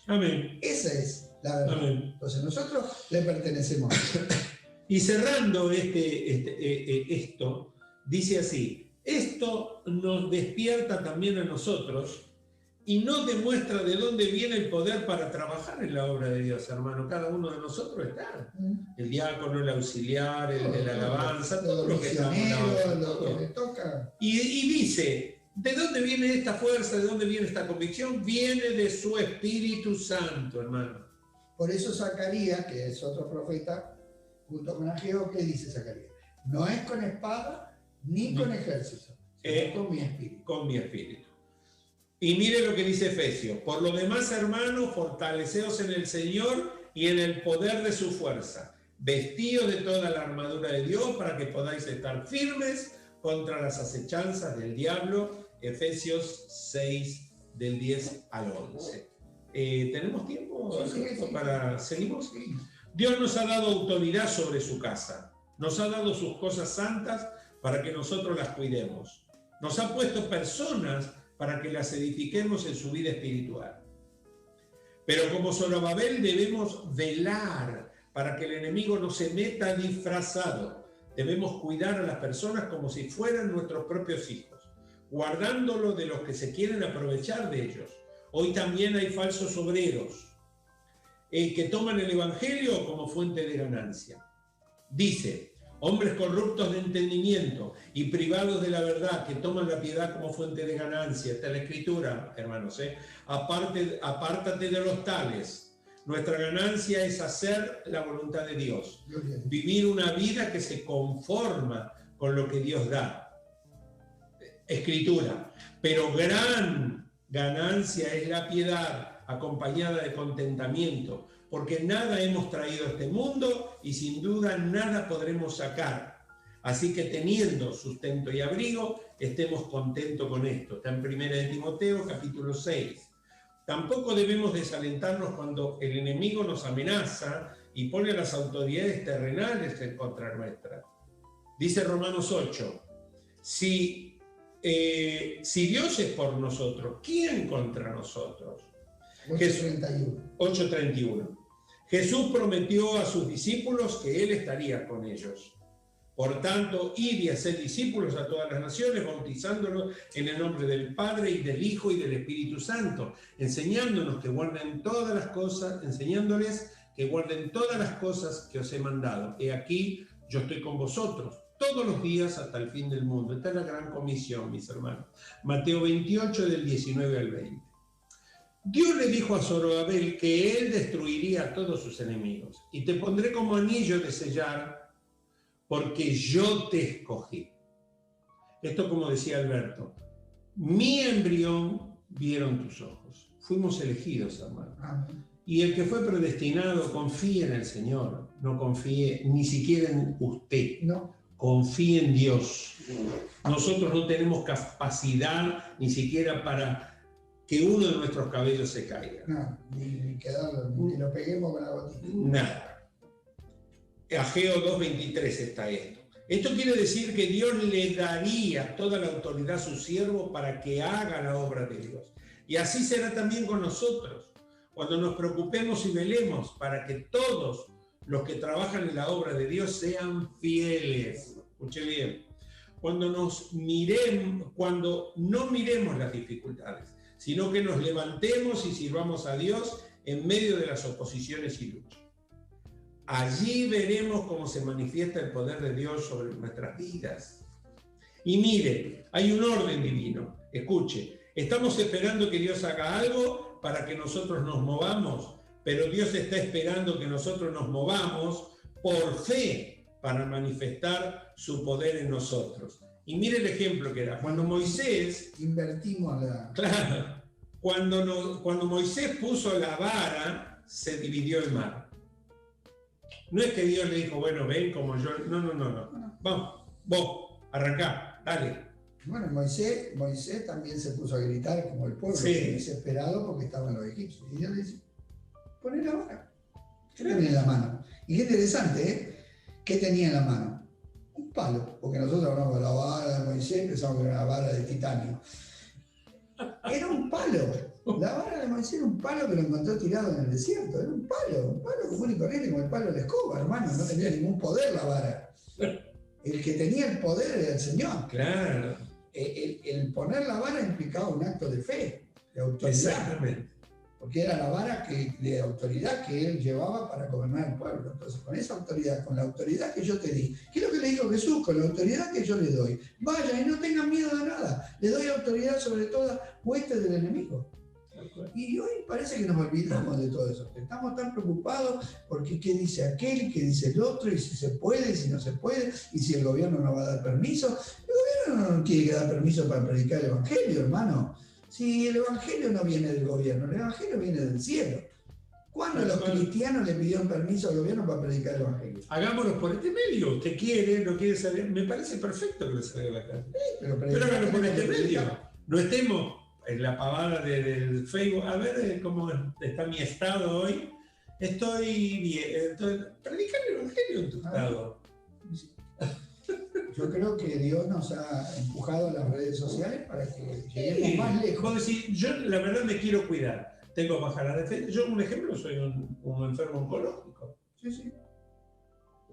Amén. Esa es la verdad. Amén. Entonces nosotros le pertenecemos a Dios. Y cerrando esto, dice así, esto nos despierta también a nosotros y nos demuestra de dónde viene el poder para trabajar en la obra de Dios, hermano. Cada uno de nosotros está. El diácono, el auxiliar, el de la alabanza, todo lo que estamos. Lo que toca. Y dice, ¿de dónde viene esta fuerza? ¿De dónde viene esta convicción? Viene de su Espíritu Santo, hermano. Por eso Zacarías, que es otro profeta, junto con Ageo, ¿qué dice Zacarías? No es con espada ni con ejército, sino con mi espíritu. Con mi espíritu. Y mire lo que dice Efesios. Por lo demás, hermanos, fortaleceos en el Señor y en el poder de su fuerza. Vestíos de toda la armadura de Dios para que podáis estar firmes contra las acechanzas del diablo. Efesios 6, del 10 al 11. ¿Tenemos tiempo para... ¿Seguimos? Sí. Dios nos ha dado autoridad sobre su casa. Nos ha dado sus cosas santas para que nosotros las cuidemos. Nos ha puesto personas para que las edifiquemos en su vida espiritual. Pero como Zorobabel debemos velar para que el enemigo no se meta disfrazado. Debemos cuidar a las personas como si fueran nuestros propios hijos, guardándolo de los que se quieren aprovechar de ellos. Hoy también hay falsos obreros que toman el evangelio como fuente de ganancia. Dice, hombres corruptos de entendimiento y privados de la verdad, que toman la piedad como fuente de ganancia. Está en la Escritura, hermanos. Apártate de los tales. Nuestra ganancia es hacer la voluntad de Dios. Vivir una vida que se conforma con lo que Dios da. Escritura. Pero gran ganancia es la piedad, acompañada de contentamiento, porque nada hemos traído a este mundo y sin duda nada podremos sacar. Así que teniendo sustento y abrigo, estemos contentos con esto. Está en 1 de Timoteo, capítulo 6. Tampoco debemos desalentarnos cuando el enemigo nos amenaza y pone a las autoridades terrenales en contra nuestra. Dice Romanos 8, si Dios es por nosotros, ¿quién contra nosotros? 8:31. Jesús prometió a sus discípulos que Él estaría con ellos. Por tanto, id y haced discípulos a todas las naciones, bautizándolos en el nombre del Padre y del Hijo y del Espíritu Santo, enseñándoles que guarden todas las cosas que os he mandado. He aquí, yo estoy con vosotros todos los días hasta el fin del mundo. Esta es la gran comisión, mis hermanos. Mateo 28, del 19 al 20. Dios le dijo a Zorobabel que él destruiría a todos sus enemigos. Y te pondré como anillo de sellar, porque yo te escogí. Esto, como decía Alberto, mi embrión vieron tus ojos. Fuimos elegidos, hermano. Y el que fue predestinado, confíe en el Señor. No confíe ni siquiera en usted. No. Confíe en Dios. Nosotros no tenemos capacidad ni siquiera para que uno de nuestros cabellos se caiga. No, ni que lo peguemos con la gotita. Nada. Ageo 2:23 está esto. Esto quiere decir que Dios le daría toda la autoridad a su siervo para que haga la obra de Dios. Y así será también con nosotros. Cuando nos preocupemos y velemos para que todos los que trabajan en la obra de Dios sean fieles. escuché bien, cuando no miremos las dificultades, sino que nos levantemos y sirvamos a Dios en medio de las oposiciones y luchas. Allí veremos cómo se manifiesta el poder de Dios sobre nuestras vidas. Y mire, hay un orden divino. Escuche, estamos esperando que Dios haga algo para que nosotros nos movamos, pero Dios está esperando que nosotros nos movamos por fe para manifestar su poder en nosotros. Y mire el ejemplo que era. Cuando Moisés... Invertimos la... Claro. Cuando Moisés puso la vara, se dividió el mar. No es que Dios le dijo, bueno, ven como yo... No. Vamos, vos, arrancá, dale. Bueno, Moisés también se puso a gritar como el pueblo, sí, desesperado porque estaban los egipcios. Y Dios le dice, poné la vara. ¿Qué tenía en la mano? Y qué interesante, ¿eh? ¿Qué tenía en la mano? Un palo, porque nosotros hablamos de la vara de Moisés, pensamos que era una vara de titanio. Era un palo. La vara de Moisés era un palo que lo encontró tirado en el desierto. Era un palo común y corriente, como el palo de la escoba, hermano. No tenía ningún poder la vara. El que tenía el poder era el Señor. Claro. El poner la vara implicaba un acto de fe, de autoridad. Exactamente. Porque era la vara de autoridad que él llevaba para gobernar el pueblo. Entonces, con esa autoridad, con la autoridad que yo te di, ¿qué es lo que le dijo Jesús? Con la autoridad que yo le doy, vaya y no tengan miedo de nada. Le doy autoridad sobre toda hueste del enemigo. Y hoy parece que nos olvidamos de todo eso. Estamos tan preocupados porque qué dice aquel, qué dice el otro, y si se puede, y si no se puede, y si el gobierno no va a dar permiso. El gobierno no quiere dar permiso para predicar el evangelio, hermano. Si el evangelio no viene del gobierno, el evangelio viene del cielo. ¿Cuándo los cristianos le pidieron permiso al gobierno para predicar el evangelio? Hagámoslo por este medio. Usted quiere, no quiere salir. Me parece perfecto que le salga la cara. Pero háganlo por este medio. No estemos en la pavada del Facebook. A ver cómo está mi estado hoy. Estoy bien. Predica el evangelio en tu estado. Yo creo que Dios nos ha empujado a las redes sociales para que lleguemos más lejos. Vos decís, yo la verdad me quiero cuidar. Tengo baja la defensa. Yo, un ejemplo, soy un enfermo oncológico. Sí.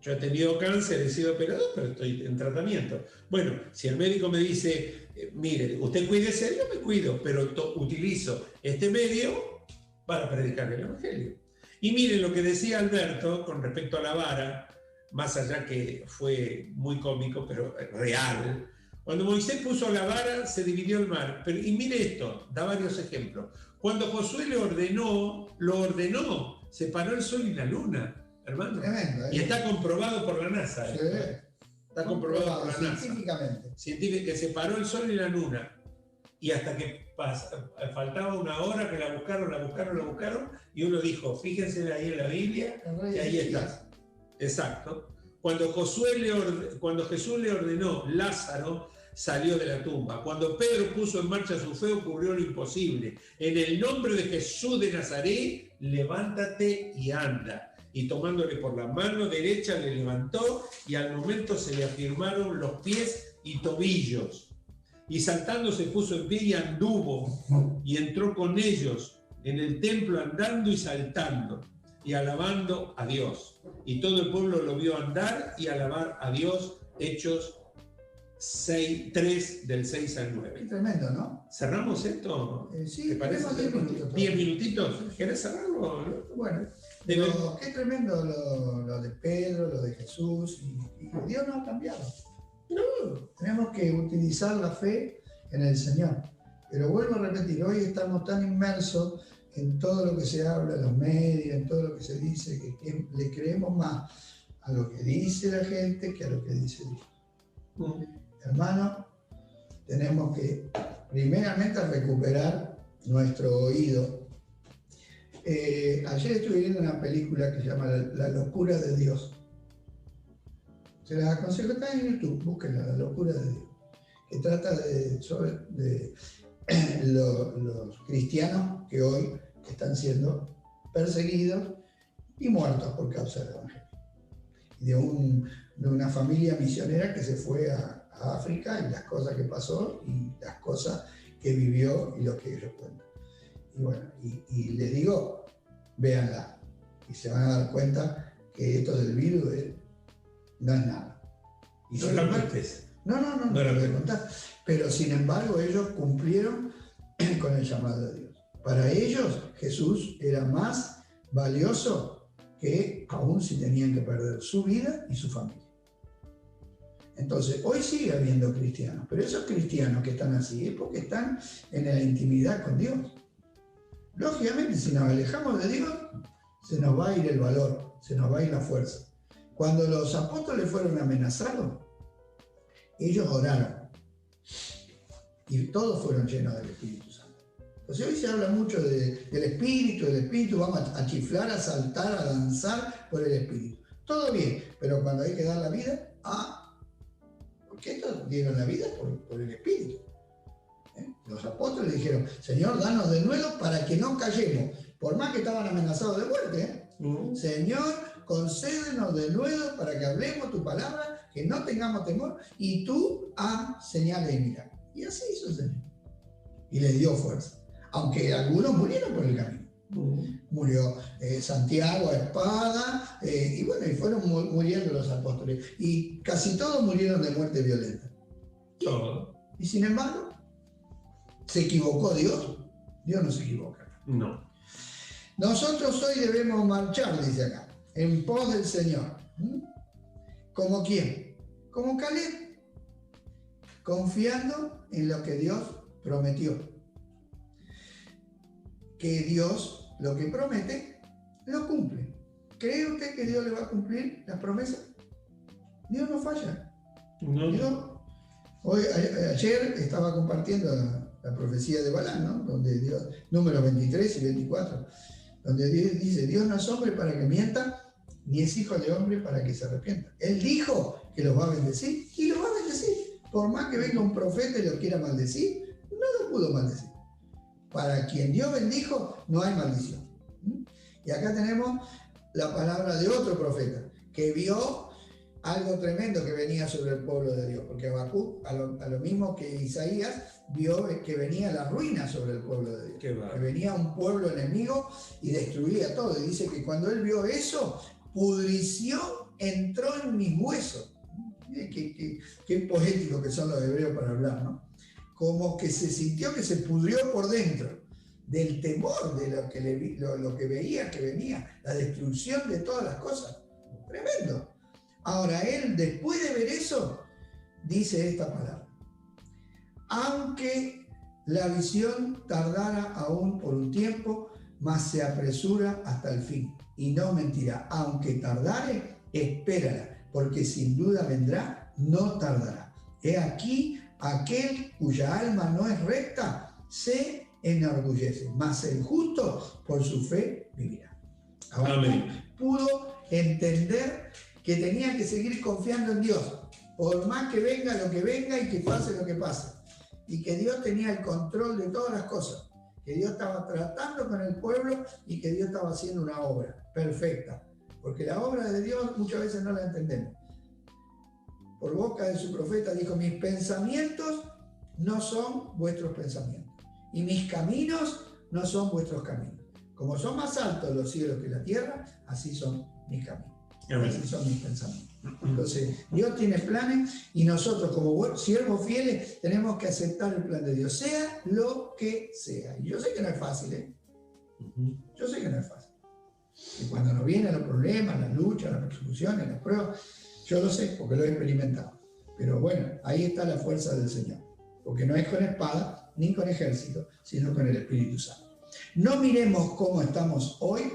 Yo he tenido cáncer, he sido operado, pero estoy en tratamiento. Bueno, si el médico me dice, mire, usted cuídese, yo me cuido, pero utilizo este medio para predicar el evangelio. Y miren lo que decía Alberto con respecto a la vara, más allá que fue muy cómico, pero real. Cuando Moisés puso la vara, se dividió el mar. Y mire esto, da varios ejemplos. Cuando Josué lo ordenó, separó el sol y la luna, hermano. Tremendo, Y está comprobado por la NASA. Sí. Está comprobado por la NASA. Científicamente. Científico, que separó el sol y la luna. Y hasta que faltaba una hora que la buscaron, y uno dijo, fíjense ahí en la Biblia, y ahí está. Exacto. Cuando Jesús le ordenó, Lázaro salió de la tumba. Cuando Pedro puso en marcha su fe, ocurrió lo imposible. En el nombre de Jesús de Nazaret, levántate y anda. Y tomándole por la mano derecha le levantó, y al momento se le afirmaron los pies y tobillos. Y saltando se puso en pie y anduvo, y entró con ellos en el templo andando y saltando, y alabando a Dios. Y todo el pueblo lo vio andar y alabar a Dios. Hechos 3 del 6 al 9. Qué tremendo, ¿no? ¿Cerramos esto? Sí, ¿Te parece? 10 minutos. 10 minutitos. ¿Querés cerrarlo? Bueno, qué tremendo lo de Pedro, lo de Jesús, y Dios no ha cambiado. No. Tenemos que utilizar la fe en el Señor. Pero vuelvo a repetir, hoy estamos tan inmersos en todo lo que se habla, en los medios, en todo lo que se dice, que le creemos más a lo que dice la gente que a lo que dice Dios. Hermano, tenemos que primeramente recuperar nuestro oído. Ayer estuve viendo una película que se llama La locura de Dios. Se las aconsejo, está en YouTube, búsquenla, La locura de Dios, que trata de los cristianos que hoy están siendo perseguidos y muertos por causa del evangelio. De una familia misionera que se fue a África, y las cosas que pasó y las cosas que vivió y lo que ellos cuentan. Y bueno, y les digo, véanla y se van a dar cuenta que esto del virus no es nada. Y son las partes. No lo voy a contar. Pero sin embargo ellos cumplieron con el llamado de Dios. Para ellos Jesús era más valioso que aún si tenían que perder su vida y su familia. Entonces, hoy sigue habiendo cristianos, pero esos cristianos que están así es porque están en la intimidad con Dios. Lógicamente, si nos alejamos de Dios, se nos va a ir el valor, se nos va a ir la fuerza. Cuando los apóstoles fueron amenazados, ellos oraron y todos fueron llenos del Espíritu Santo. Entonces hoy se habla mucho del Espíritu, vamos a chiflar, a saltar, a danzar por el Espíritu. Todo bien, pero cuando hay que dar la vida, porque estos dieron la vida por el Espíritu. Los apóstoles dijeron, Señor, danos de nuevo para que no callemos, por más que estaban amenazados de muerte. Señor, concédenos de nuevo para que hablemos tu palabra, que no tengamos temor, y tú haz señales y milagros. Y así hizo el Señor. Y les dio fuerza. Aunque algunos murieron por el camino. Murió Santiago a espada, y fueron muriendo los apóstoles. Y casi todos murieron de muerte violenta. Y sin embargo, ¿se equivocó Dios? Dios no se equivoca. No. Nosotros hoy debemos marchar, dice acá, en pos del Señor. ¿Como quién? Como Caleb, confiando en lo que Dios prometió. Que Dios, lo que promete, lo cumple. ¿Cree usted que Dios le va a cumplir las promesas? Dios no falla. No. Dios, ayer estaba compartiendo la profecía de Balaam, ¿no? Donde Dios, números 23 y 24, donde Dios dice, Dios no es hombre para que mienta, ni es hijo de hombre para que se arrepienta. Él dijo que los va a bendecir y los va a bendecir. Por más que venga un profeta y lo quiera maldecir, no lo pudo maldecir. Para quien Dios bendijo, no hay maldición. Y acá tenemos la palabra de otro profeta que vio algo tremendo que venía sobre el pueblo de Dios, porque Habacuc, a lo mismo que Isaías, vio que venía la ruina sobre el pueblo de Dios, que venía un pueblo enemigo y destruía todo. Y dice que cuando él vio eso, pudrición entró en mis huesos. Qué poético que son los hebreos para hablar, ¿no? Como que se sintió que se pudrió por dentro del temor de lo que veía que venía, la destrucción de todas las cosas. Tremendo. Ahora él, después de ver eso, dice esta palabra. Aunque la visión tardara aún por un tiempo, mas se apresura hasta el fin. Y no mentirá. Aunque tardare, espérala, porque sin duda vendrá, no tardará. He aquí aquel cuya alma no es recta, se enorgullece, mas el justo por su fe vivirá. Ahora pudo entender que tenía que seguir confiando en Dios, por más que venga lo que venga y que pase lo que pase, y que Dios tenía el control de todas las cosas, que Dios estaba tratando con el pueblo y que Dios estaba haciendo una obra perfecta, porque la obra de Dios muchas veces no la entendemos. Por boca de su profeta dijo, mis pensamientos no son vuestros pensamientos, y mis caminos no son vuestros caminos. Como son más altos los cielos que la tierra, así son mis caminos. Así son mis pensamientos. Entonces, Dios tiene planes y nosotros como siervos fieles tenemos que aceptar el plan de Dios, sea lo que sea. Y yo sé que no es fácil, ¿eh? Yo sé que no es fácil. Y cuando nos vienen los problemas, las luchas, las persecuciones, las pruebas, yo lo sé porque lo he experimentado. Pero bueno, ahí está la fuerza del Señor. Porque no es con espada ni con ejército, sino con el Espíritu Santo. No miremos cómo estamos hoy,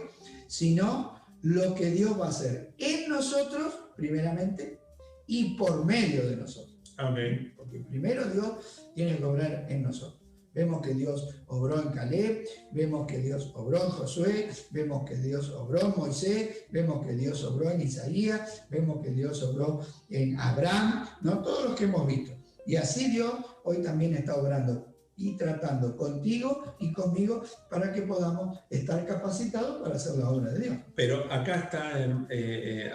sino lo que Dios va a hacer en nosotros, primeramente, y por medio de nosotros. Amén. Porque primero Dios tiene que obrar en nosotros. Vemos que Dios obró en Caleb, vemos que Dios obró en Josué, vemos que Dios obró en Moisés, vemos que Dios obró en Isaías, vemos que Dios obró en Abraham, ¿no? Todos los que hemos visto. Y así Dios hoy también está obrando y tratando contigo y conmigo para que podamos estar capacitados para hacer la obra de Dios. Pero acá está,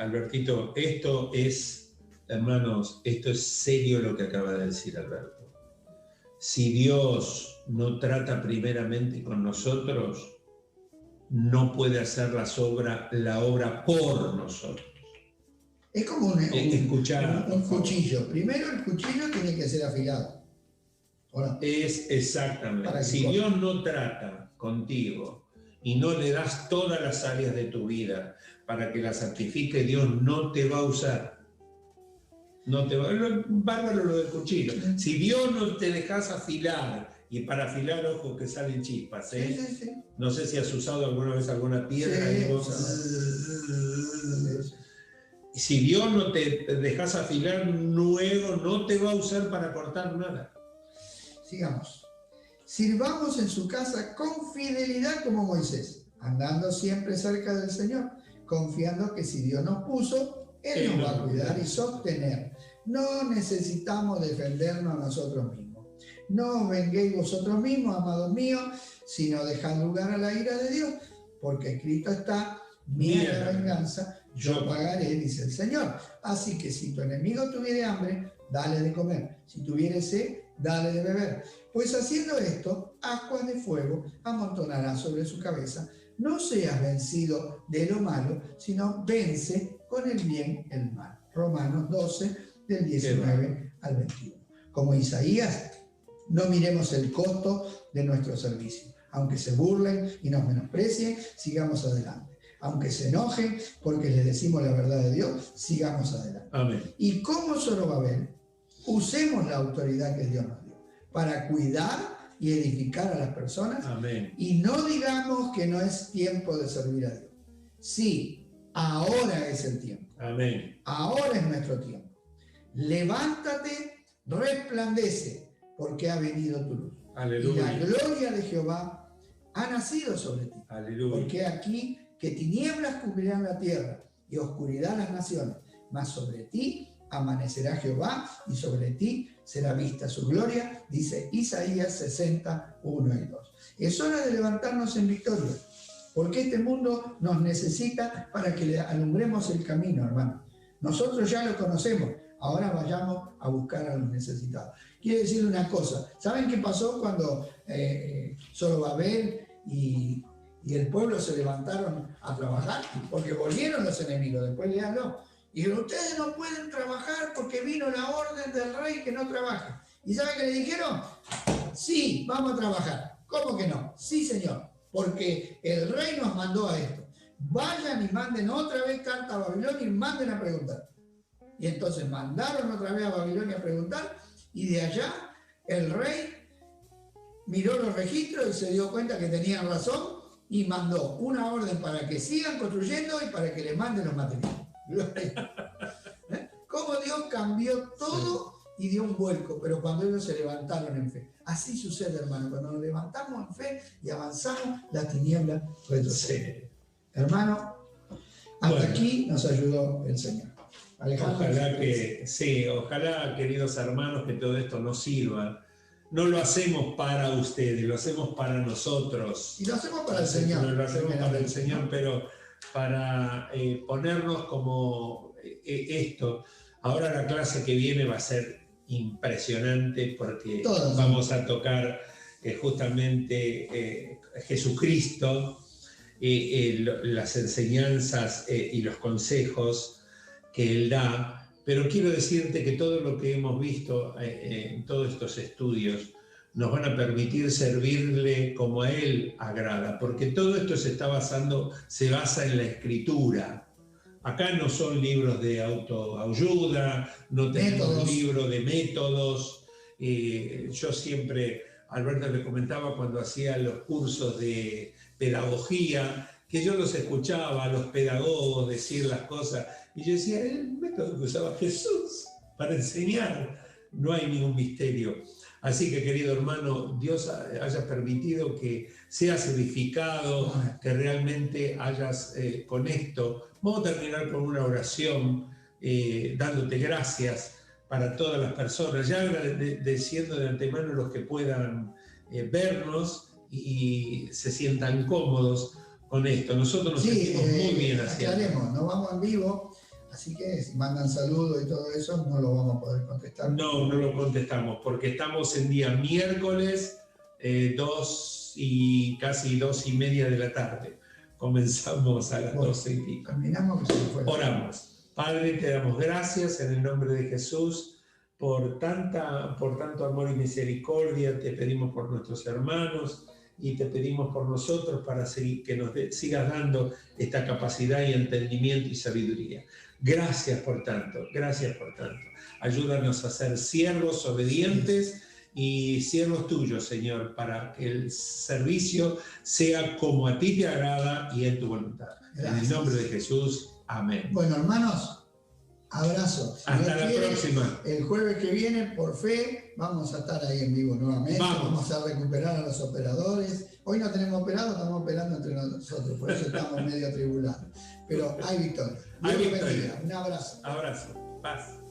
Albertito, esto es, hermanos, esto es serio lo que acaba de decir Alberto. Si Dios no trata primeramente con nosotros, no puede hacer la obra por nosotros. Es como escuchar, un cuchillo. Primero el cuchillo tiene que ser afilado. ¿O no? Es exactamente. Si corte. Dios no trata contigo y no le das todas las áreas de tu vida para que las santifique, Dios no te va a usar. No te va, bárbaro lo del cuchillo. Si Dios no te dejas afilar, y para afilar, ojo que salen chispas, ¿eh? Sí, sí, sí. No sé si has usado alguna vez alguna piedra y vos... Si Dios no te dejas afilar, luego no te va a usar para cortar nada. Sigamos. Sirvamos en su casa con fidelidad como Moisés, andando siempre cerca del Señor, confiando que si Dios nos puso, Él nos va a cuidar y sostener. No necesitamos defendernos a nosotros mismos. No os venguéis vosotros mismos, amados míos, sino dejad lugar a la ira de Dios, porque escrito está, mía es la venganza, yo pagaré, dice el Señor. Así que si tu enemigo tuviere hambre, dale de comer. Si tuviere sed, dale de beber. Pues haciendo esto, ascuas de fuego amontonará sobre su cabeza. No seas vencido de lo malo, sino vence con el bien el mal. Romanos 12, del 19 al 21. Como Isaías, no miremos el costo de nuestro servicio. Aunque se burlen y nos menosprecien, sigamos adelante. Aunque se enojen porque les decimos la verdad de Dios, sigamos adelante. Amén. Y como Zorobabel, usemos la autoridad que Dios nos dio para cuidar y edificar a las personas. Amén. Y no digamos que no es tiempo de servir a Dios. Sí, ahora es el tiempo. Amén. Ahora es nuestro tiempo. Levántate, resplandece, porque ha venido tu luz. Aleluya. Y la gloria de Jehová ha nacido sobre ti. Aleluya. Porque aquí que tinieblas cubrirán la tierra y oscuridad las naciones, mas sobre ti amanecerá Jehová y sobre ti será vista su gloria, dice Isaías 60, 1 y 2. Es hora de levantarnos en victoria, porque este mundo nos necesita para que le alumbremos el camino, hermano. Nosotros ya lo conocemos, ahora vayamos a buscar a los necesitados. Quiero decirle una cosa, ¿saben qué pasó cuando Zorobabel y el pueblo se levantaron a trabajar? Porque volvieron los enemigos, después léanlo. Y dijeron, ustedes no pueden trabajar porque vino la orden del rey que no trabajen. ¿Y saben qué le dijeron? Sí, vamos a trabajar. ¿Cómo que no? Sí, señor, porque el rey nos mandó a esto. Vayan y manden otra vez carta a Babilonia y manden a preguntar. Y entonces mandaron otra vez a Babilonia a preguntar, y de allá el rey miró los registros y se dio cuenta que tenían razón y mandó una orden para que sigan construyendo y para que les manden los materiales. Cómo Dios cambió todo y dio un vuelco, pero cuando ellos se levantaron en fe. Así sucede, hermano, cuando nos levantamos en fe y avanzamos, la tiniebla retrocede. Hermano, hasta aquí nos ayudó el Señor. Alejandro, ojalá que, sí, ojalá, queridos hermanos, que todo esto nos sirva. No lo hacemos para ustedes, lo hacemos para nosotros. Y lo hacemos para el Señor. Lo hacemos para el Señor, pero para ponernos como esto. Ahora la clase que viene va a ser impresionante porque vamos a tocar justamente Jesucristo, las enseñanzas y los consejos que Él da, pero quiero decirte que todo lo que hemos visto en todos estos estudios nos van a permitir servirle como a Él agrada, porque todo esto se basa en la Escritura. Acá no son libros de autoayuda, no tenemos libros de métodos. Yo siempre, Alberto le comentaba cuando hacía los cursos de pedagogía, que yo los escuchaba a los pedagogos decir las cosas, y yo decía, el método que usaba Jesús para enseñar, no hay ningún misterio. Así que, querido hermano, Dios haya permitido que seas edificado, que realmente hayas con esto. Vamos a terminar con una oración dándote gracias para todas las personas, ya agradeciendo de antemano los que puedan vernos y se sientan cómodos con esto. Nosotros nos sentimos muy bien haciendo. Aclaremos, no vamos en vivo, así que si mandan saludos y todo eso, no lo vamos a poder contestar. No lo contestamos, porque estamos en día miércoles, 2 y casi 2:30 de la tarde. Comenzamos a las 12:30. Terminamos que se fue. Oramos. Padre, te damos gracias en el nombre de Jesús por tanto amor y misericordia. Te pedimos por nuestros hermanos y te pedimos por nosotros para que nos sigas dando esta capacidad y entendimiento y sabiduría. Gracias por tanto, gracias por tanto. Ayúdanos a ser siervos obedientes y siervos tuyos, Señor, para que el servicio sea como a ti te agrada y en tu voluntad. Gracias. En el nombre de Jesús, amén. Bueno, hermanos, abrazo. Si hasta la próxima. El jueves que viene, por fe, vamos a estar ahí en vivo nuevamente. Vamos a recuperar a los operadores. Hoy no tenemos operados, estamos operando entre nosotros, por eso estamos medio atribulados. Pero hay victoria. Hay victoria. Un abrazo. Abrazo. Paz.